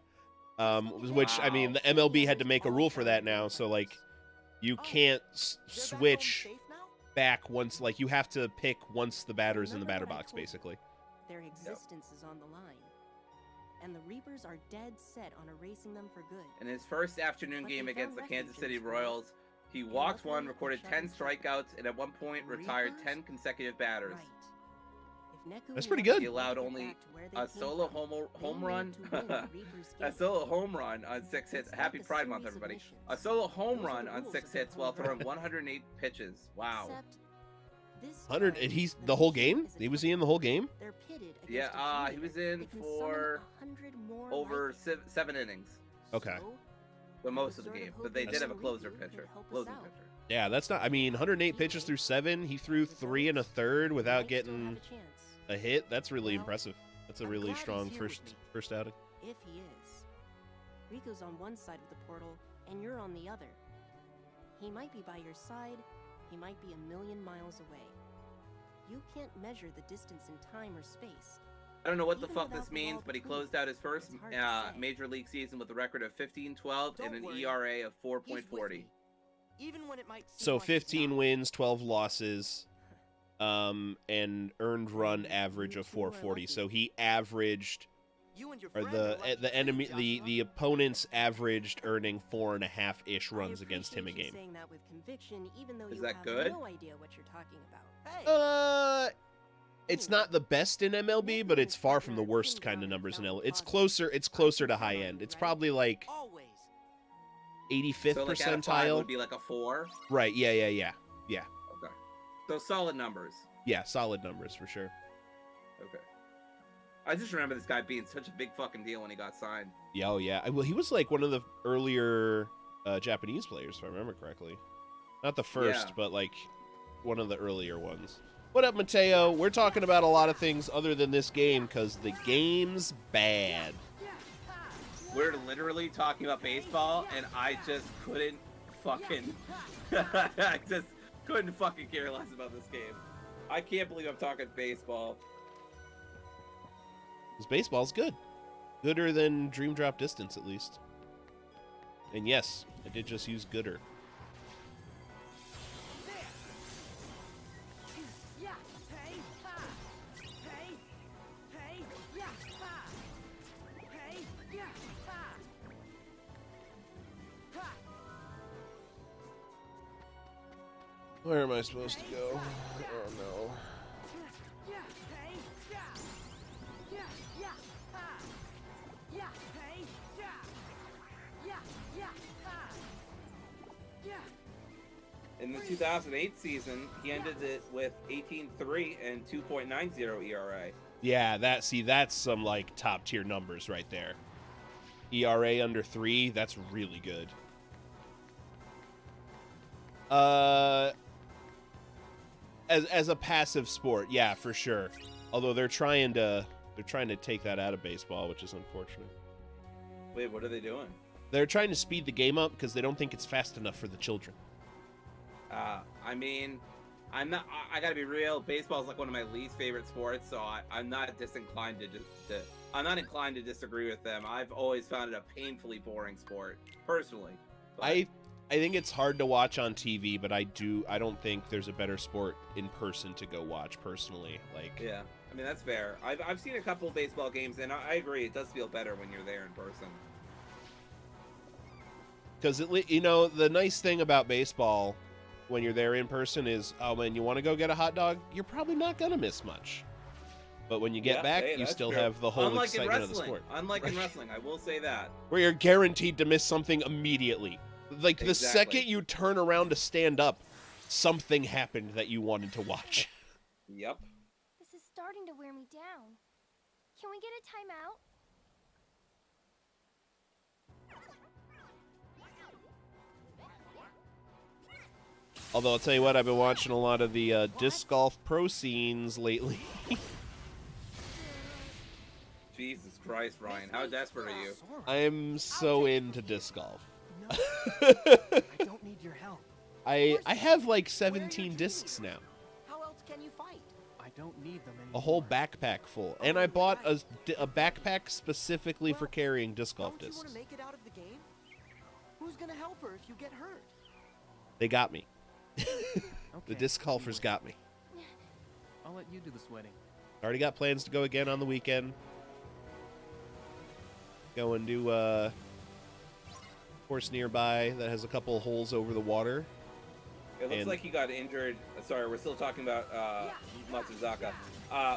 Which, I mean, the MLB had to make a rule for that now, so, like, you can't switch back once, like, you have to pick once the batter's in the batter box, basically. Their existence is on the line. and the Reapers are dead set on erasing them for good. In his first afternoon But game they against the found Kansas refuge City in sport. Royals, he And walked luckily, one, it recorded shut 10 them shut. strikeouts, and at one point retired Reapers? 10 consecutive batters. Right. If Neku That's and pretty Lucky good. He allowed wanted to get only back to where they a came solo from, home they run. need to win the Reapers A game. solo home run on 6 hits. It's Happy like a Pride Month, series of everybody. missions. A solo home Those are run the on rules 6 of the hits while home throwing run. 108 pitches. Wow. Except this 100, time, and he's the the whole mission game? is a He was couple. in the whole game? They're pitted against Yeah, a he predator was in that can for summon 100 more over like it. 7 innings. Okay. So, The most of was the sort game. of But they hoping did have a Reapers closer could pitcher. help us Closing out. pitcher. Yeah, that's not. I mean, 108 pitches through 7. He threw 3 and a third without Might still getting have a chance. a hit. That's really Well, impressive. That's a I'm really glad he's strong here with first me. first outing. If he is. Rico's on one side of the portal, and you're on the other. He might be by your side, he might be a million miles away. You can't measure the distance in time or space. I don't know what the Even fuck without this the means, wall but he between, closed out his first it's hard to say. major league season with a record of 15-12 and Don't an worry. ERA of He's with 4.40. me. Even when it might seem So like he's 15 not. wins, 12 losses, and earned run average of 440. So he averaged, You and your or friend are lucky the too, enemy, Joshua. the opponents averaged earning 4.5 ish I runs against him a appreciate you game. saying that with conviction, even though Is you that have good? no idea what you're talking about. Hey, It's not the best in MLB, but it's far from the worst kind of numbers in MLB. It's closer to high end. It's probably like always. 85th So like out of 5 percentile. would be like a 4. Right, yeah. Okay. So solid numbers. Yeah, solid numbers for sure. Okay. I just remember this guy being such a big fucking deal when he got signed. Yeah, oh yeah. Well, he was like one of the earlier Japanese players, if I remember correctly. Not the first, Yeah. but like one of the earlier ones. What up, Mateo? We're talking about a lot of things other than this game because the game's bad. We're literally talking about baseball, and I just couldn't fucking... I just couldn't fucking care less about this game. I can't believe I'm talking baseball. Because baseball's good. Gooder than Dream Drop Distance, at least. And yes, I did just use gooder. Where am I supposed to go? Oh no. In the 2008 season, he ended it with 18-3 and 2.90 ERA. Yeah, that's some like top tier numbers right there. ERA under 3, that's really good. As a passive sport, yeah, for sure. Although they're trying to take that out of baseball, which is unfortunate. Wait, what are they doing? They're trying to speed the game up because they don't think it's fast enough for the children. I mean, I'm not. I gotta be real. Baseball is like one of my least favorite sports, so I'm not disinclined to. I'm not inclined to disagree with them. I've always found it a painfully boring sport, personally. But, I think it's hard to watch on TV, but I don't think there's a better sport in person to go watch personally. Like, yeah, I mean that's fair. I've seen a couple of baseball games, and I agree. It does feel better when you're there in person. because the nice thing about baseball when you're there in person is, oh man, you want to go get a hot dog? You're probably not gonna miss much. But when you get back, you still have the whole excitement of the sport. Unlike in wrestling, I will say that. Where you're guaranteed to miss something immediately. Like the second you turn around to stand up, something happened that you wanted to watch. Yep. This is starting to wear me down. Can we get a timeout? Although I'll tell you what, I've been watching a lot of the disc golf pro scenes lately. Jesus Christ, Ryan, how desperate are you? I'm so into disc golf. I don't need your help. I have like 17 discs now. How else can you fight? I don't need them anymore. A whole backpack full. And I bought a backpack specifically for carrying disc golf Don't you discs. want to make it out of the game? Who's gonna help her if you get hurt? They got me. The Okay, disc golfers got me. I'll let you do the sweating. Already got plans to go again on the weekend. Going to course nearby that has a couple holes over the water. It looks like he got injured. Sorry, we're still talking about Matsuzaka.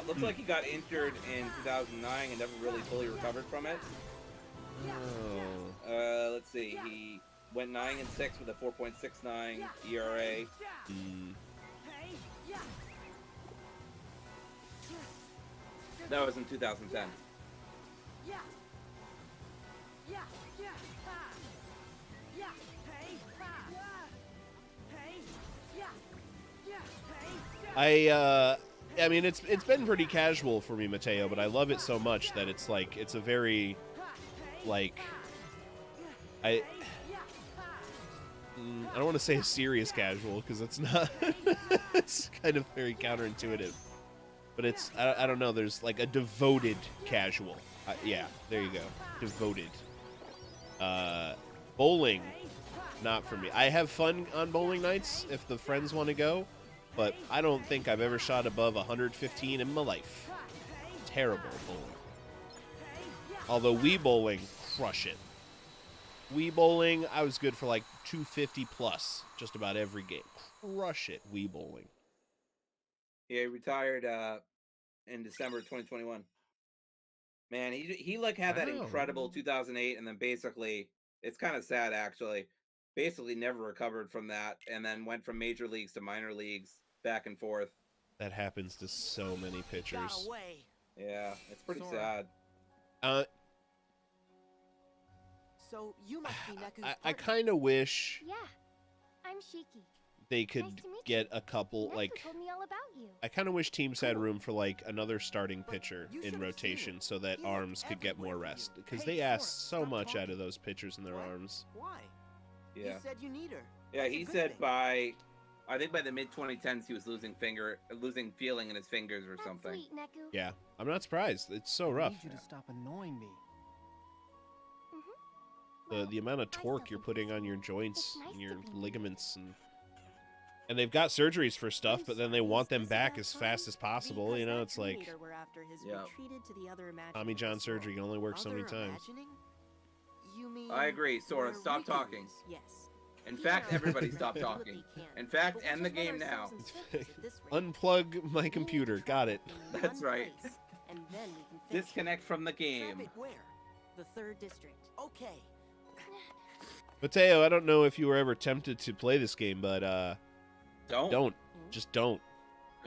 Looks like he got injured in 2009 and never really fully recovered from it. Oh. Let's see. He went 9-6 with a 4.69 ERA. That was in 2010. I mean, it's been pretty casual for me, Mateo, but I love it so much that it's like, it's a very, like, I don't want to say a serious casual, because it's not, it's kind of very counterintuitive, but it's, I don't know, there's like a devoted casual. Yeah, there you go, devoted. Bowling, not for me. I have fun on bowling nights if the friends want to go, but I don't think I've ever shot above 115 in my life. Terrible bowling. Although Wii bowling, crush it. Wii bowling, I was good for like 250 plus just about every game. Crush it, Wii bowling. Yeah, he retired in December 2021. Man, he like had that incredible 2008, and then basically, it's kind of sad actually. Basically, never recovered from that, and then went from major leagues to minor leagues, back and forth. That happens to so many pitchers. Yeah, it's pretty sad. So you must be Neku's I kind of wish Yeah, I'm Shiki. they could get a couple, Neku like, told me all about you. I kind of wish teams had room for, like, another starting pitcher in rotation so that arms could get more rest, because they ask so much out of those pitchers in their arms. Why? Yeah. You said you need her. Yeah, That's a he good said thing. I think by the mid-2010s he was losing feeling in his fingers or something. Sweet, Neku. Yeah, I'm not surprised. It's so I rough. need you to stop annoying me. The amount of torque you're putting on your joints and your ligaments, and they've got surgeries for stuff, but then they want them back as fast as possible. You know, it's like Tommy John surgery can only work so many times. You mean I agree, Sora. Stop talking. Yes. In fact, everybody stop talking. In fact, end the game now. Unplug my computer. Got it. That's right. And then we can finish. Disconnect from the game. Traffic where? The 3rd district. Okay. Mateo, I don't know if you were ever tempted to play this game, but Don't. Just don't.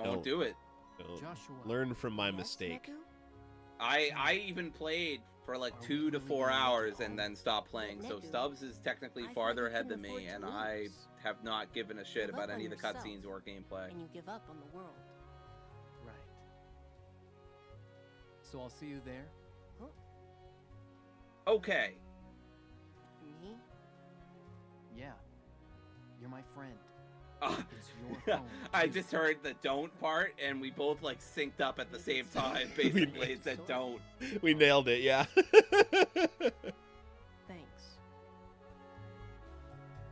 Don't do it. Don't. Joshua. Learn from my mistake. I even played for like 2 to 4 hours and then stopped playing. So Stubbs is technically farther ahead than me, and I have not given a shit about any of the cutscenes or gameplay. And you give up on the world. Right. So I'll see you there? Okay. Me? Yeah. You're my friend. It's your Yeah, home. I just heard the don't part, and we both like synced up at the same time. Basically, it said don't. We nailed it, yeah. Thanks.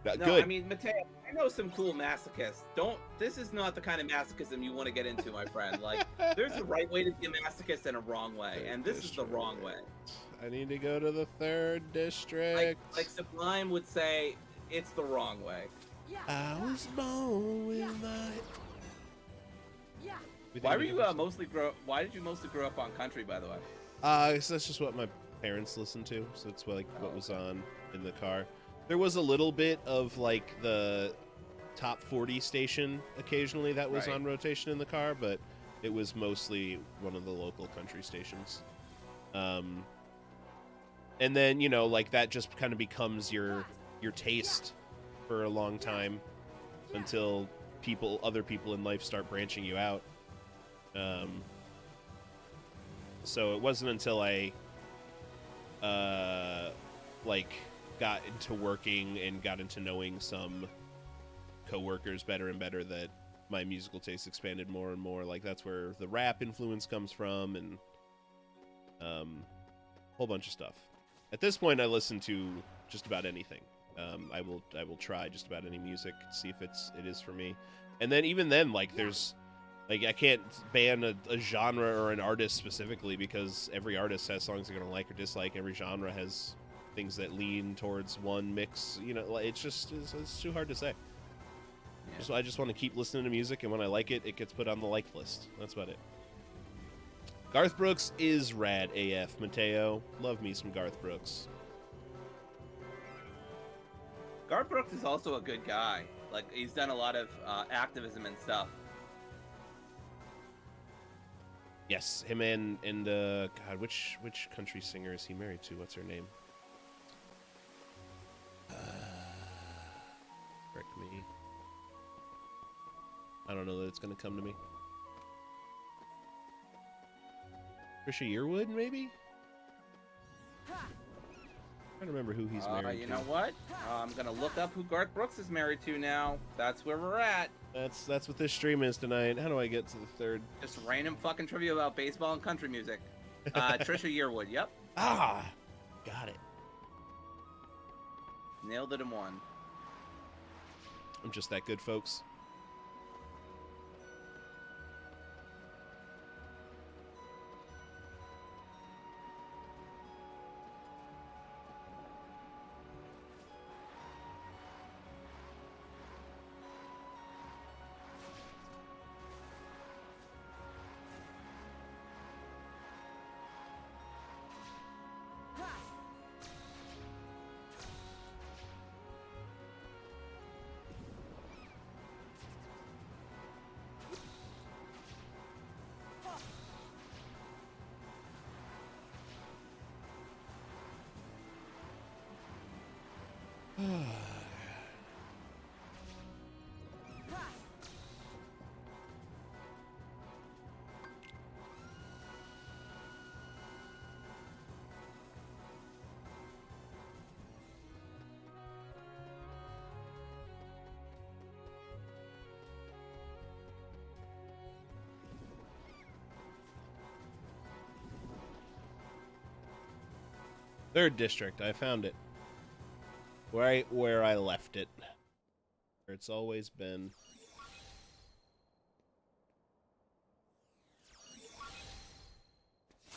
No, Good. I mean, Mateo, I know some cool masochists. This is not the kind of masochism you want to get into, my friend. Like, there's a right way to be a masochist and a wrong way, and this is the wrong way. I need to go to the 3rd district. Like Sublime would say, it's the wrong way. I was born with my... Why were you Why did you mostly grow up on country, by the way? So that's just what my parents listened to. So it's what was on in the car. There was a little bit of like the top 40 station occasionally that was on rotation in the car, but it was mostly one of the local country stations. And then, you know, like that just kind of becomes your taste for a long time until other people in life start branching you out. So it wasn't until I like got into working and got into knowing some coworkers better and better that my musical taste expanded more and more. Like that's where the rap influence comes from, and a whole bunch of stuff. At this point, I listen to just about anything. I will try just about any music, see if it is for me. And then even then, like there's Like, I can't ban a genre or an artist specifically because every artist has songs they're going to like or dislike. Every genre has things that lean towards one mix. You know, it's just, it's too hard to say. Yeah. I just want to keep listening to music, and when I like it, it gets put on the liked list. That's about it. Garth Brooks is rad AF. Mateo, love me some Garth Brooks. Garth Brooks is also a good guy. Like, he's done a lot of activism and stuff. Yes, him and God, which country singer is he married to? What's her name? Correct me. I don't know that it's gonna come to me. Trisha Yearwood, maybe? I don't remember who he's married to. You know what? I'm gonna look up who Garth Brooks is married to now. That's where we're at. That's what this stream is tonight. How do I get to the third? Just random fucking trivia about baseball and country music. Trisha Yearwood, yep. Ah, got it. Nailed it in one. I'm just that good, folks. Third district, I found it. Right where I left it. Where it's always been.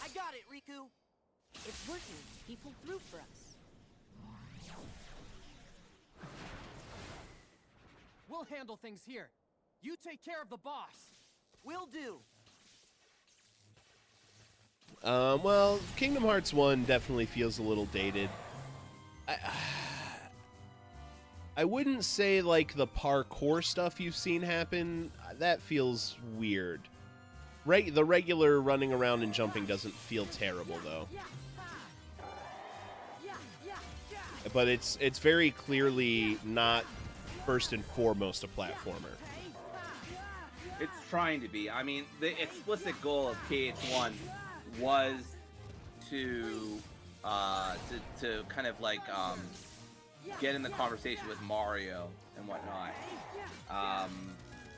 I got it, Riku. It's working. He pulled through for us. We'll handle things here. You take care of the boss. Will do. Well, Kingdom Hearts 1 definitely feels a little dated. I wouldn't say, like, the parkour stuff you've seen happen. That feels weird. The regular running around and jumping doesn't feel terrible, though. But it's very clearly not first and foremost a platformer. It's trying to be. I mean, the explicit goal of KH1 was to kind of like get in the conversation with Mario and whatnot.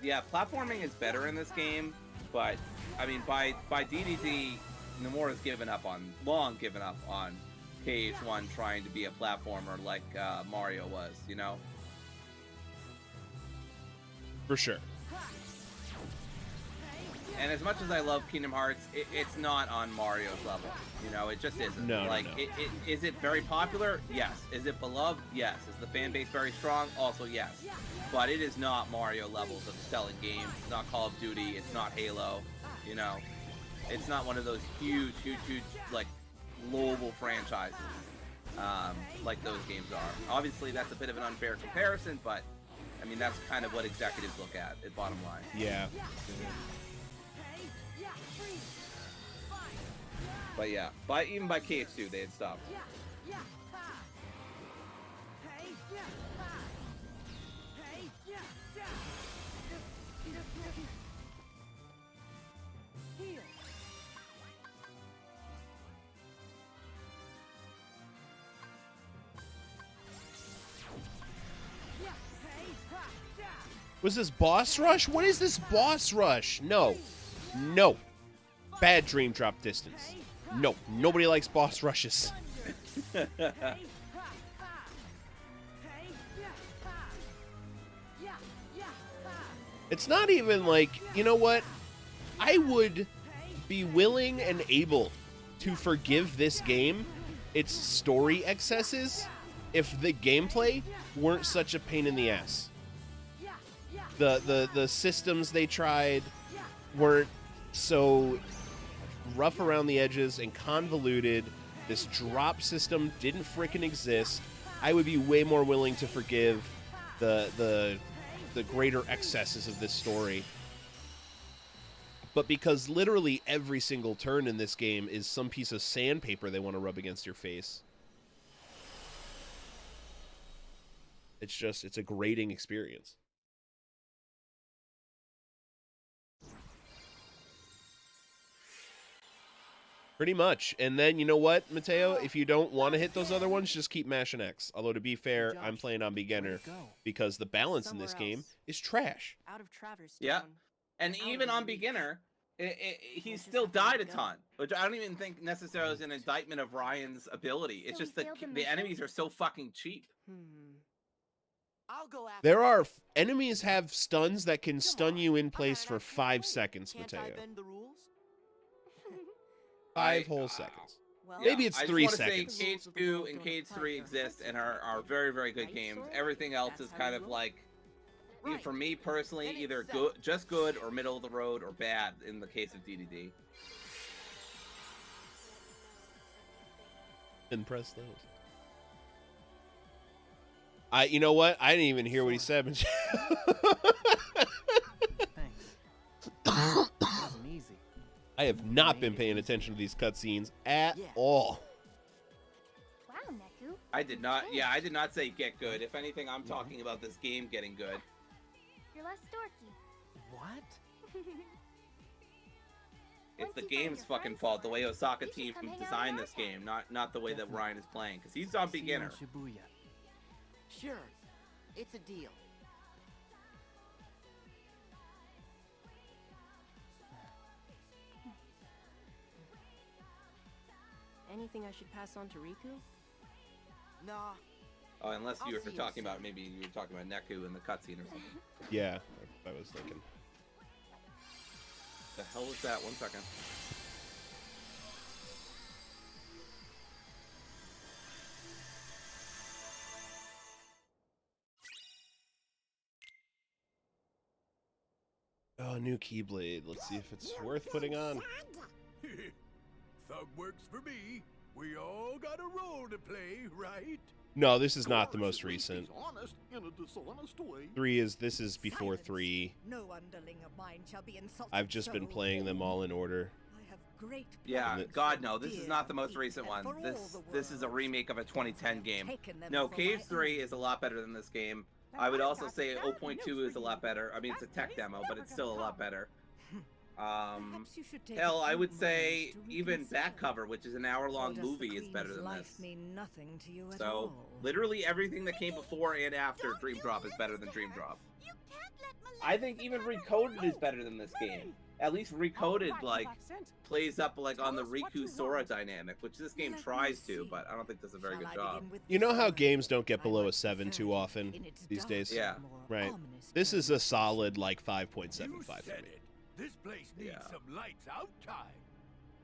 Yeah, platforming is better in this game, but I mean, by DDD, Nomura's long given up on KH1 trying to be a platformer like Mario was, you know? For sure. And as much as I love Kingdom Hearts, it's not on Mario's level. You know, it just isn't. No, like, no. Is it very popular? Yes. Is it beloved? Yes. Is the fan base very strong? Also, yes. But it is not Mario levels of selling games. It's not Call of Duty. It's not Halo. You know, it's not one of those huge, like, global franchises like those games are. Obviously, that's a bit of an unfair comparison, but, I mean, that's kind of what executives look at bottom line. Yeah. But yeah, even by KH2, they had stopped. Was this boss rush? What is this boss rush? No. No. Bad dream drop distance. No. Nobody likes boss rushes. It's not even like, you know what? I would be willing and able to forgive this game its story excesses if the gameplay weren't such a pain in the ass. The systems they tried weren't so rough around the edges and convoluted. This drop system didn't frickin' exist. I would be way more willing to forgive the greater excesses of this story. But because literally every single turn in this game is some piece of sandpaper they want to rub against your face, it's a grating experience. Pretty much. And then, you know what, Mateo? If you don't want to hit those other ones, just keep mashing X. Although, to be fair, I'm playing on beginner because the balance in this game is trash. Out of Traverse Yeah. Town. And even on beginner, he still died a ton, which I don't even think necessarily is an indictment of Ryan's ability. It's just that the enemies are so fucking cheap. I'll go after There are enemies have stuns that can stun you in place for 5 seconds, Can't Mateo. I bend the rules? 5 whole seconds. Well, Maybe it's 3 I just want seconds. to say Cage 2 and Cage 3 exist and are very, very good games. Everything else is kind of like, for me personally, either good, just good, or middle of the road, or bad in the case of DDD. And press those. You know what? I didn't even hear what he said. Thanks. That wasn't easy. I have not been paying attention to these cutscenes at all. Wow, Neku. I did not say get good. If anything, I'm talking about this game getting good. You're less dorky. What? It's Once the you find game's your fucking friends fault, the for way it, Osaka you should team come hang out designed in our this game, town. not the way that Ryan is playing, because he's on beginner. See you on Shibuya. Sure, it's a deal. Anything I should pass on to Riku? Nah. Oh, unless I'll you were see you talking about, soon. maybe you were talking about Neku in the cutscene or something. Yeah, I was thinking. The hell was that? 1 second. Oh, new Keyblade. Let's see if it's worth putting on. Thug works for me. We all got a role to play, right? No, this is not the most recent. Honest in a dishonest way. This is before 3. No underling of mine shall be insulted. I've just been playing them all in order. I have great Yeah, plans God for no, this is dear not the most people recent and one. for all This the is a world. remake of a 2010 game. Taken them No, for Cage my 3 own. is a lot better than this game. Now, I would I've also got say bad 0.2 news is for a lot you. better. I mean, it's a That tech day's demo, but never it's still a gonna lot come. better. Perhaps you should take a Hell, I few would say moments to even reconsider. back cover, which is an Or hour-long does movie, the is better Queen's than life this. mean nothing to you at So, all? literally everything that came before and after Dream Drop is better than Dream Drop. I think even Recoded is better than this game. At least Recoded, like, plays up, like, on the Riku Sora dynamic, which this game Let me tries to, see. but I don't think does a very Shall good I job. begin with You know this how one? games don't get I below a might 7 too prefer often in its these days? Yeah. darker, more Right. ominous This is a version. solid, like, You 5.75 for said me. it. This place needs Yeah. some lights out time.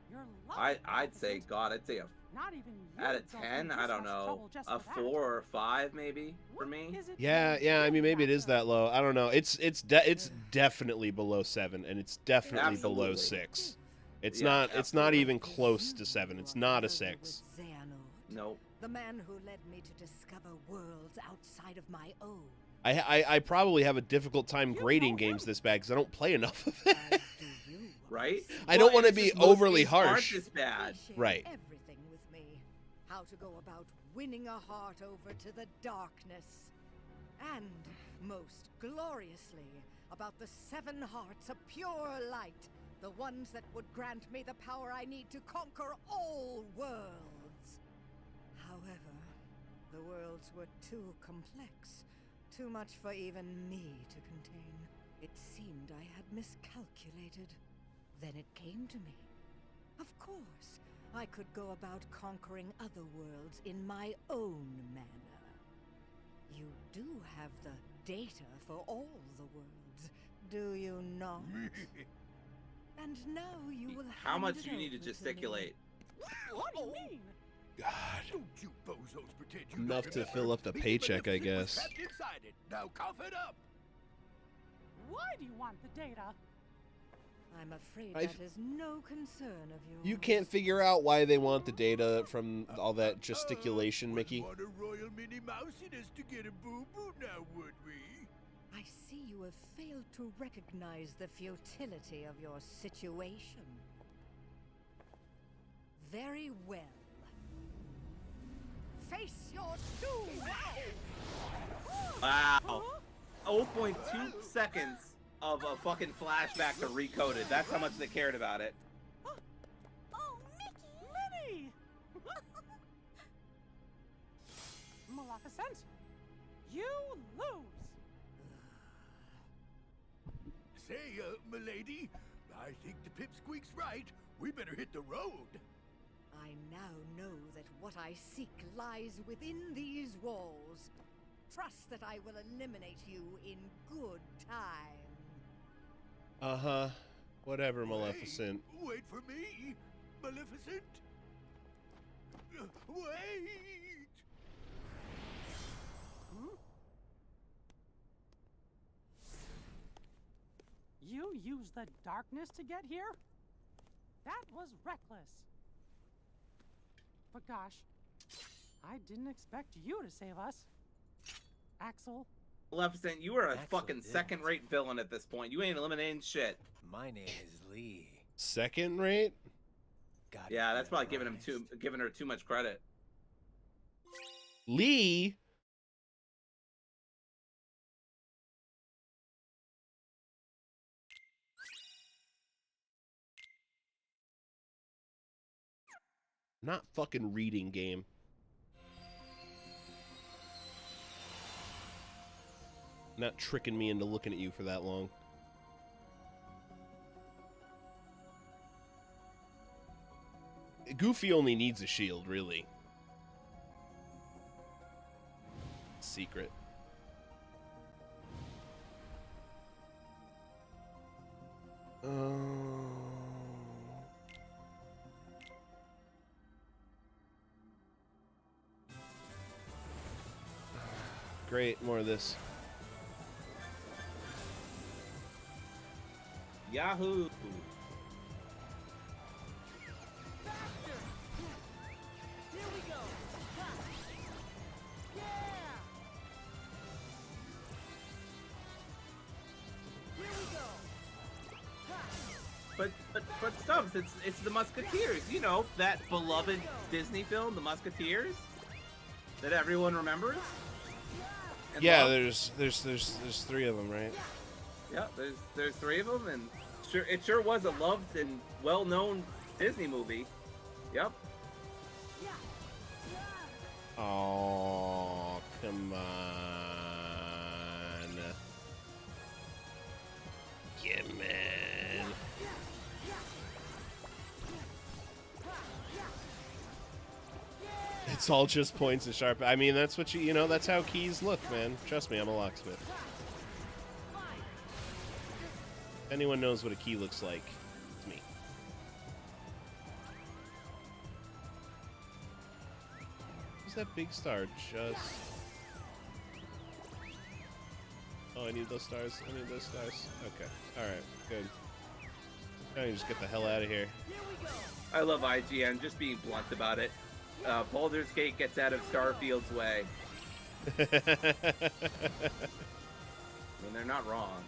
You're I'd say, God, I'd say Not even out you of go 10, through I this don't much know, trouble just a for that. 4 or 5 maybe, for What me. is it Yeah, you yeah. I really mean, maybe it is after? that low. I don't know. It's definitely below 7, and it's definitely below Absolutely. 6. It's Yeah, not. It's not absolutely. even close to 7. It's not a 6. Nope. The man who led me to discover worlds outside of my own. I probably have a difficult time grading games this bad because I don't play enough of it. As do you. Right? I don't Well, want to and be it's just most overly games aren't harsh. this bad. They share Right. Everything with me. How to go about winning a heart over to the darkness. And most gloriously, about the 7 hearts of pure light. The ones that would grant me the power I need to conquer all worlds. However, the worlds were too complex. Too much for even me to contain. It seemed I had miscalculated. Then it came to me. Of course, I could go about conquering other worlds in my own manner. You do have the data for all the worlds, do you not? And now you will How much hand do it you need to over me. gesticulate? What do you mean? God. Don't you bozos pretend you Enough don't to remember. fill up the Mr. paycheck, I Maleficent was guess. trapped inside it. Now cough it up. Why do you want the data? I'm afraid I've- that is no concern of yours. You can't figure out why they want the data from all that gesticulation, Mickey. Want a royal Minnie Mousiness to get a boo-boo now, would we? I see you have failed to recognize the futility of your situation. Very well. Face your doom! Wow. 0.2 seconds of a fucking flashback to Recoded. That's how much they cared about it. Oh, Minnie! Maleficent, you lose. Say, milady, I think the pipsqueak's right. We better hit the road. I now know that what I seek lies within these walls. Trust that I will eliminate you in good time. Uh-huh. Whatever, Maleficent. Wait for me, Maleficent. Wait! You used the darkness to get here? That was reckless. But gosh, I didn't expect you to save us. Axel. Maleficent, you are a Axel fucking didn't. second-rate villain at this point. You ain't eliminating shit. My name is Lee. Second rate? Got Yeah, that's probably memorized. giving her too much credit. Lee? Not fucking reading game. Not tricking me into looking at you for that long. Goofy only needs a shield, really. Secret. Great, more of this. Yahoo! Here we go. Ha. Yeah. Here we go. Ha. But Stubbs, it's the Musketeers. You know, that beloved Disney film, The Musketeers, that everyone remembers. And Yeah, loves. there's three of them, right? Yeah, there's three of them, and it sure was a loved and well-known Disney movie. Yep. Oh, come on. Yeah, man. It's all just points and sharp. I mean, that's what you know, that's how keys look, man. Trust me, I'm a locksmith. If anyone knows what a key looks like, it's me. Who's that big star? Just... Oh, I need those stars. I need those stars. Okay. Alright, good. Now you just get the hell out of here. I love IGN just being blunt about it. Baldur's Gate gets out of Starfield's way. And they're not wrong.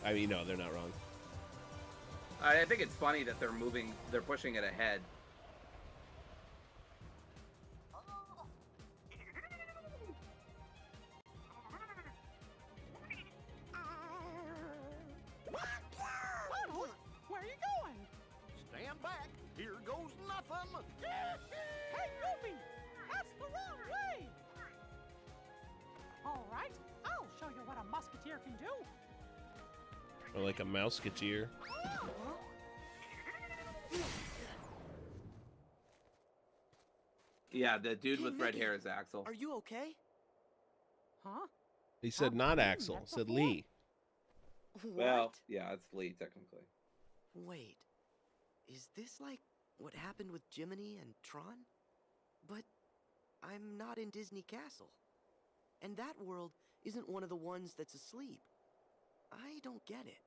I mean, no, they're not wrong. I think it's funny that they're pushing it ahead. Puddle? Where are you going? Stand back. Here goes nothing. Hey, Goofy! That's the wrong way! All right, I'll show you what a musketeer can do. Or like a mouseketeer. Yeah, the dude with red hair is Axel. Are you okay? Huh? He said not Axel, said Lee. Well, yeah, it's Lee technically. Wait, is this like what happened with Jiminy and Tron? But I'm not in Disney Castle. And that world isn't one of the ones that's asleep. I don't get it.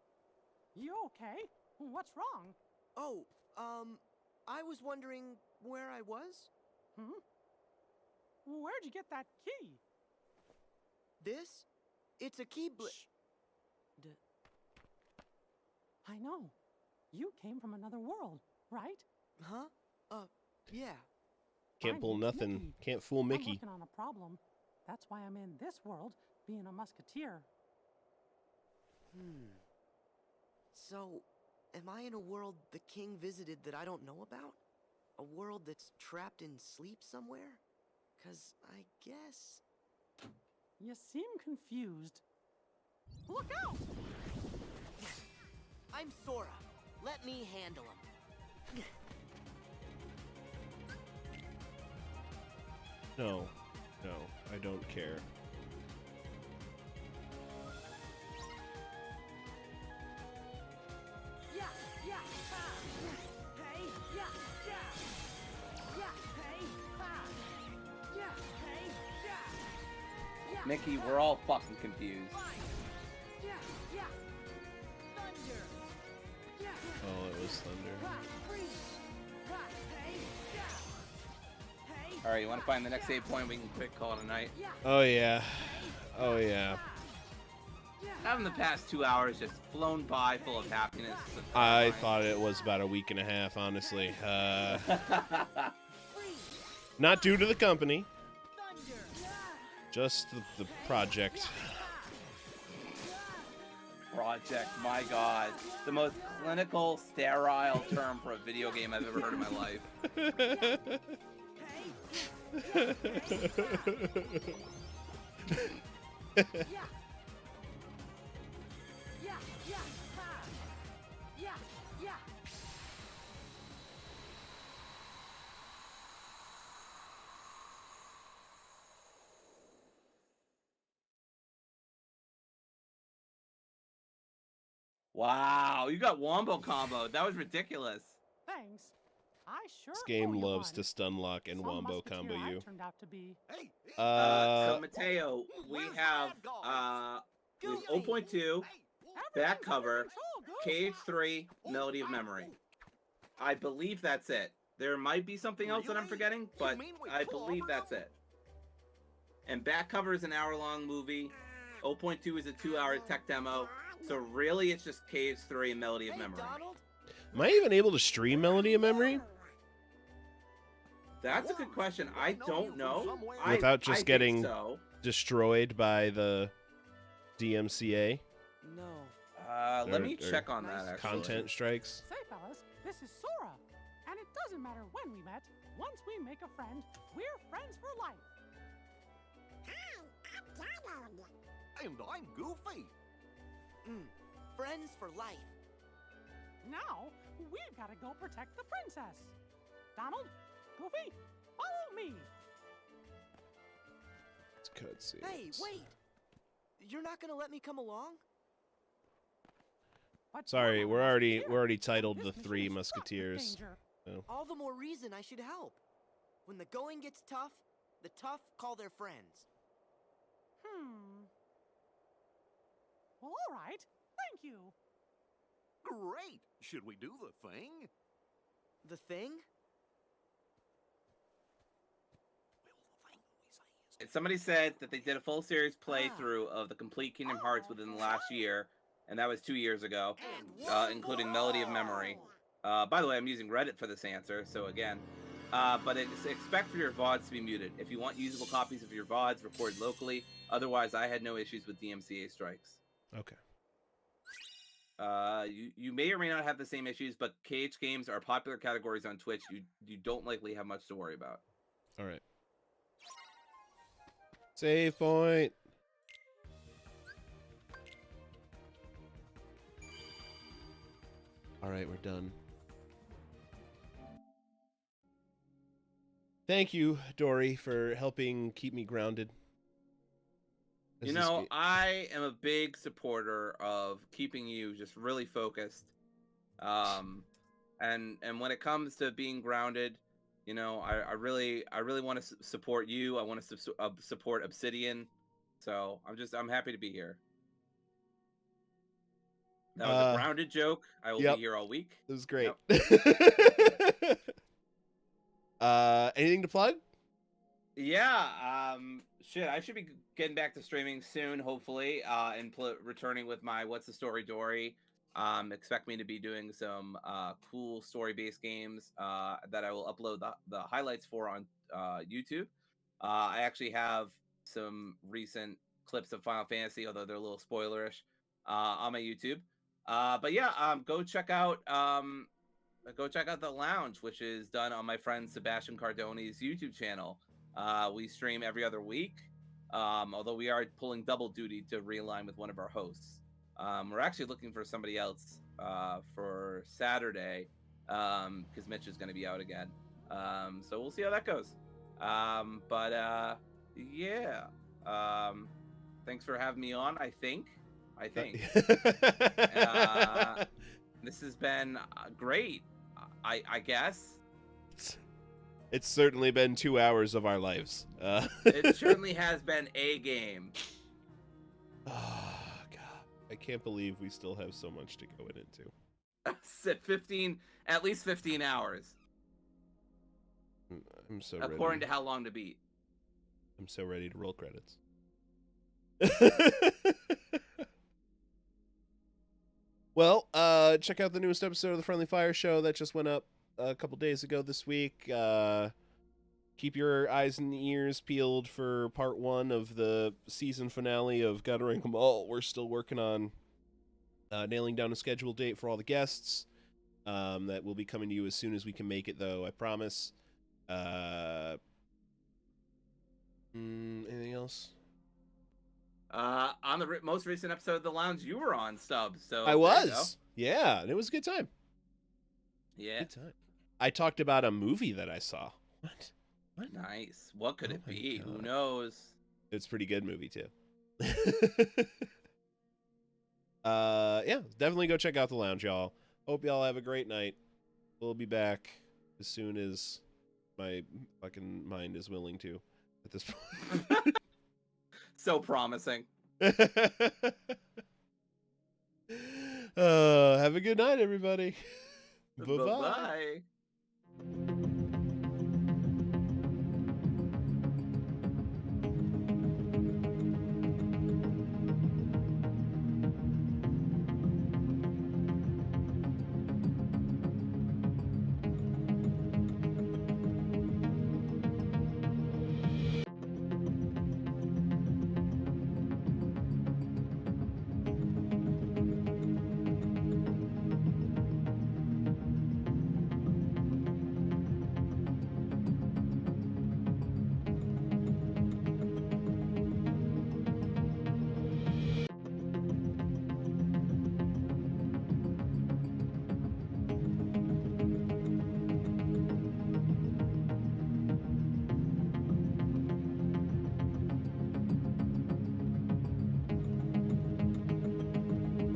You okay? What's wrong? Oh, I was wondering where I was? Where'd you get that key? This? It's a key I know. You came from another world, right? Huh? Yeah. Can't pull nothing. Mickey. Can't fool I'm Mickey. working on a problem. That's why I'm in this world, being a musketeer. So, am I in a world the king visited that I don't know about? A world that's trapped in sleep somewhere? 'Cause I guess... You seem confused. Look out! I'm Sora. Let me handle him. No, I don't care. Mickey, we're all fucking confused. Oh, it was thunder. Alright, you want to find the next save point? We can quick call it a night. Oh yeah. Oh yeah. Having the past 2 hours just flown by full of happiness. I thought it was about a week and a half, honestly. Not due to the company. Just the project. Project, my god. The most clinical, sterile term for a video game I've ever heard in my life. Wow, you got wombo combo. That was ridiculous. Thanks. I sure This game owe you loves one. to stun lock and Some wombo musketeer combo I you. turned out to be. So Mateo, we have 0.2, back cover, KH3, Melody of Memory. I believe that's it. There might be something else that I'm forgetting, but I believe that's it. And back cover is an hour-long movie. 0.2 is a 2-hour tech demo. So really, it's just KH3 and Melody of Memory. Am I even able to stream Melody of Memory? That's a good question. I don't know. Without I just getting so. destroyed by the DMCA? No. Let me check on that, actually. Content strikes? Say, fellas, this is Sora. And it doesn't matter when we met. Once we make a friend, we're friends for life. Hi, I'm Donald. And I'm Goofy. Friends for life. Now, we've got to go protect the princess. Donald, Goofy, follow me. It's cutscenes. Hey, wait! You're not gonna let me come along? But Sorry, you're we're a already musketeer. titled This the mission Three is fraught with Musketeers. danger. So. All the more reason I should help. When the going gets tough, the tough call their friends. Well, all right. Thank you. Great. Should we do the thing? The thing? Somebody said that they did a full series playthrough of the complete Kingdom Hearts within the last year, and that was 2 years ago, including Melody of Memory. By the way, I'm using Reddit for this answer, so again. But expect for your VODs to be muted. If you want usable copies of your VODs, record locally. Otherwise, I had no issues with DMCA strikes. Okay. You may or may not have the same issues, but KH games are popular categories on Twitch. You don't likely have much to worry about. All right. Save point. All right, we're done. Thank you, Dory, for helping keep me grounded. You know, I am a big supporter of keeping you just really focused And when it comes to being grounded, you know, I really want to support you. I want to support Obsidian. So I'm happy to be here. That was a grounded joke. I will be here all week. It was great. Yep. Anything to plug? Yeah, shit, I should be getting back to streaming soon, hopefully, and returning with my What's the Story Dory. Expect me to be doing some cool story-based games that I will upload the highlights for on YouTube. I actually have some recent clips of Final Fantasy, although they're a little spoilerish, on my YouTube. But yeah, go check out the lounge, which is done on my friend Sebastian Cardone's YouTube channel. We stream every other week, although we are pulling double duty to realign with one of our hosts. We're actually looking for somebody else for Saturday because Mitch is going to be out again. So we'll see how that goes. But yeah, thanks for having me on. I think this has been great. I guess. It's certainly been 2 hours of our lives. It certainly has been a game. Oh, God. I can't believe we still have so much to go into. At least 15 hours. I'm so ready. According to How Long to Beat. I'm so ready to roll credits. Well, check out the newest episode of the Friendly Fire Show that just went up a couple days ago this week. Keep your eyes and ears peeled for part 1 of the season finale of Gotta Rank 'Em All. We're still working on nailing down a scheduled date for all the guests. That will be coming to you as soon as we can make it, though, I promise. Anything else? On the most recent episode of The Lounge, you were on, Stubbs. So I was. Yeah, and it was a good time. Yeah. Good time. I talked about a movie that I saw. What? Nice. What could it be? God. Who knows? It's a pretty good movie, too. Yeah, definitely go check out The Lounge, y'all. Hope y'all have a great night. We'll be back as soon as my fucking mind is willing to at this point. So promising. Have a good night, everybody. Bye-bye.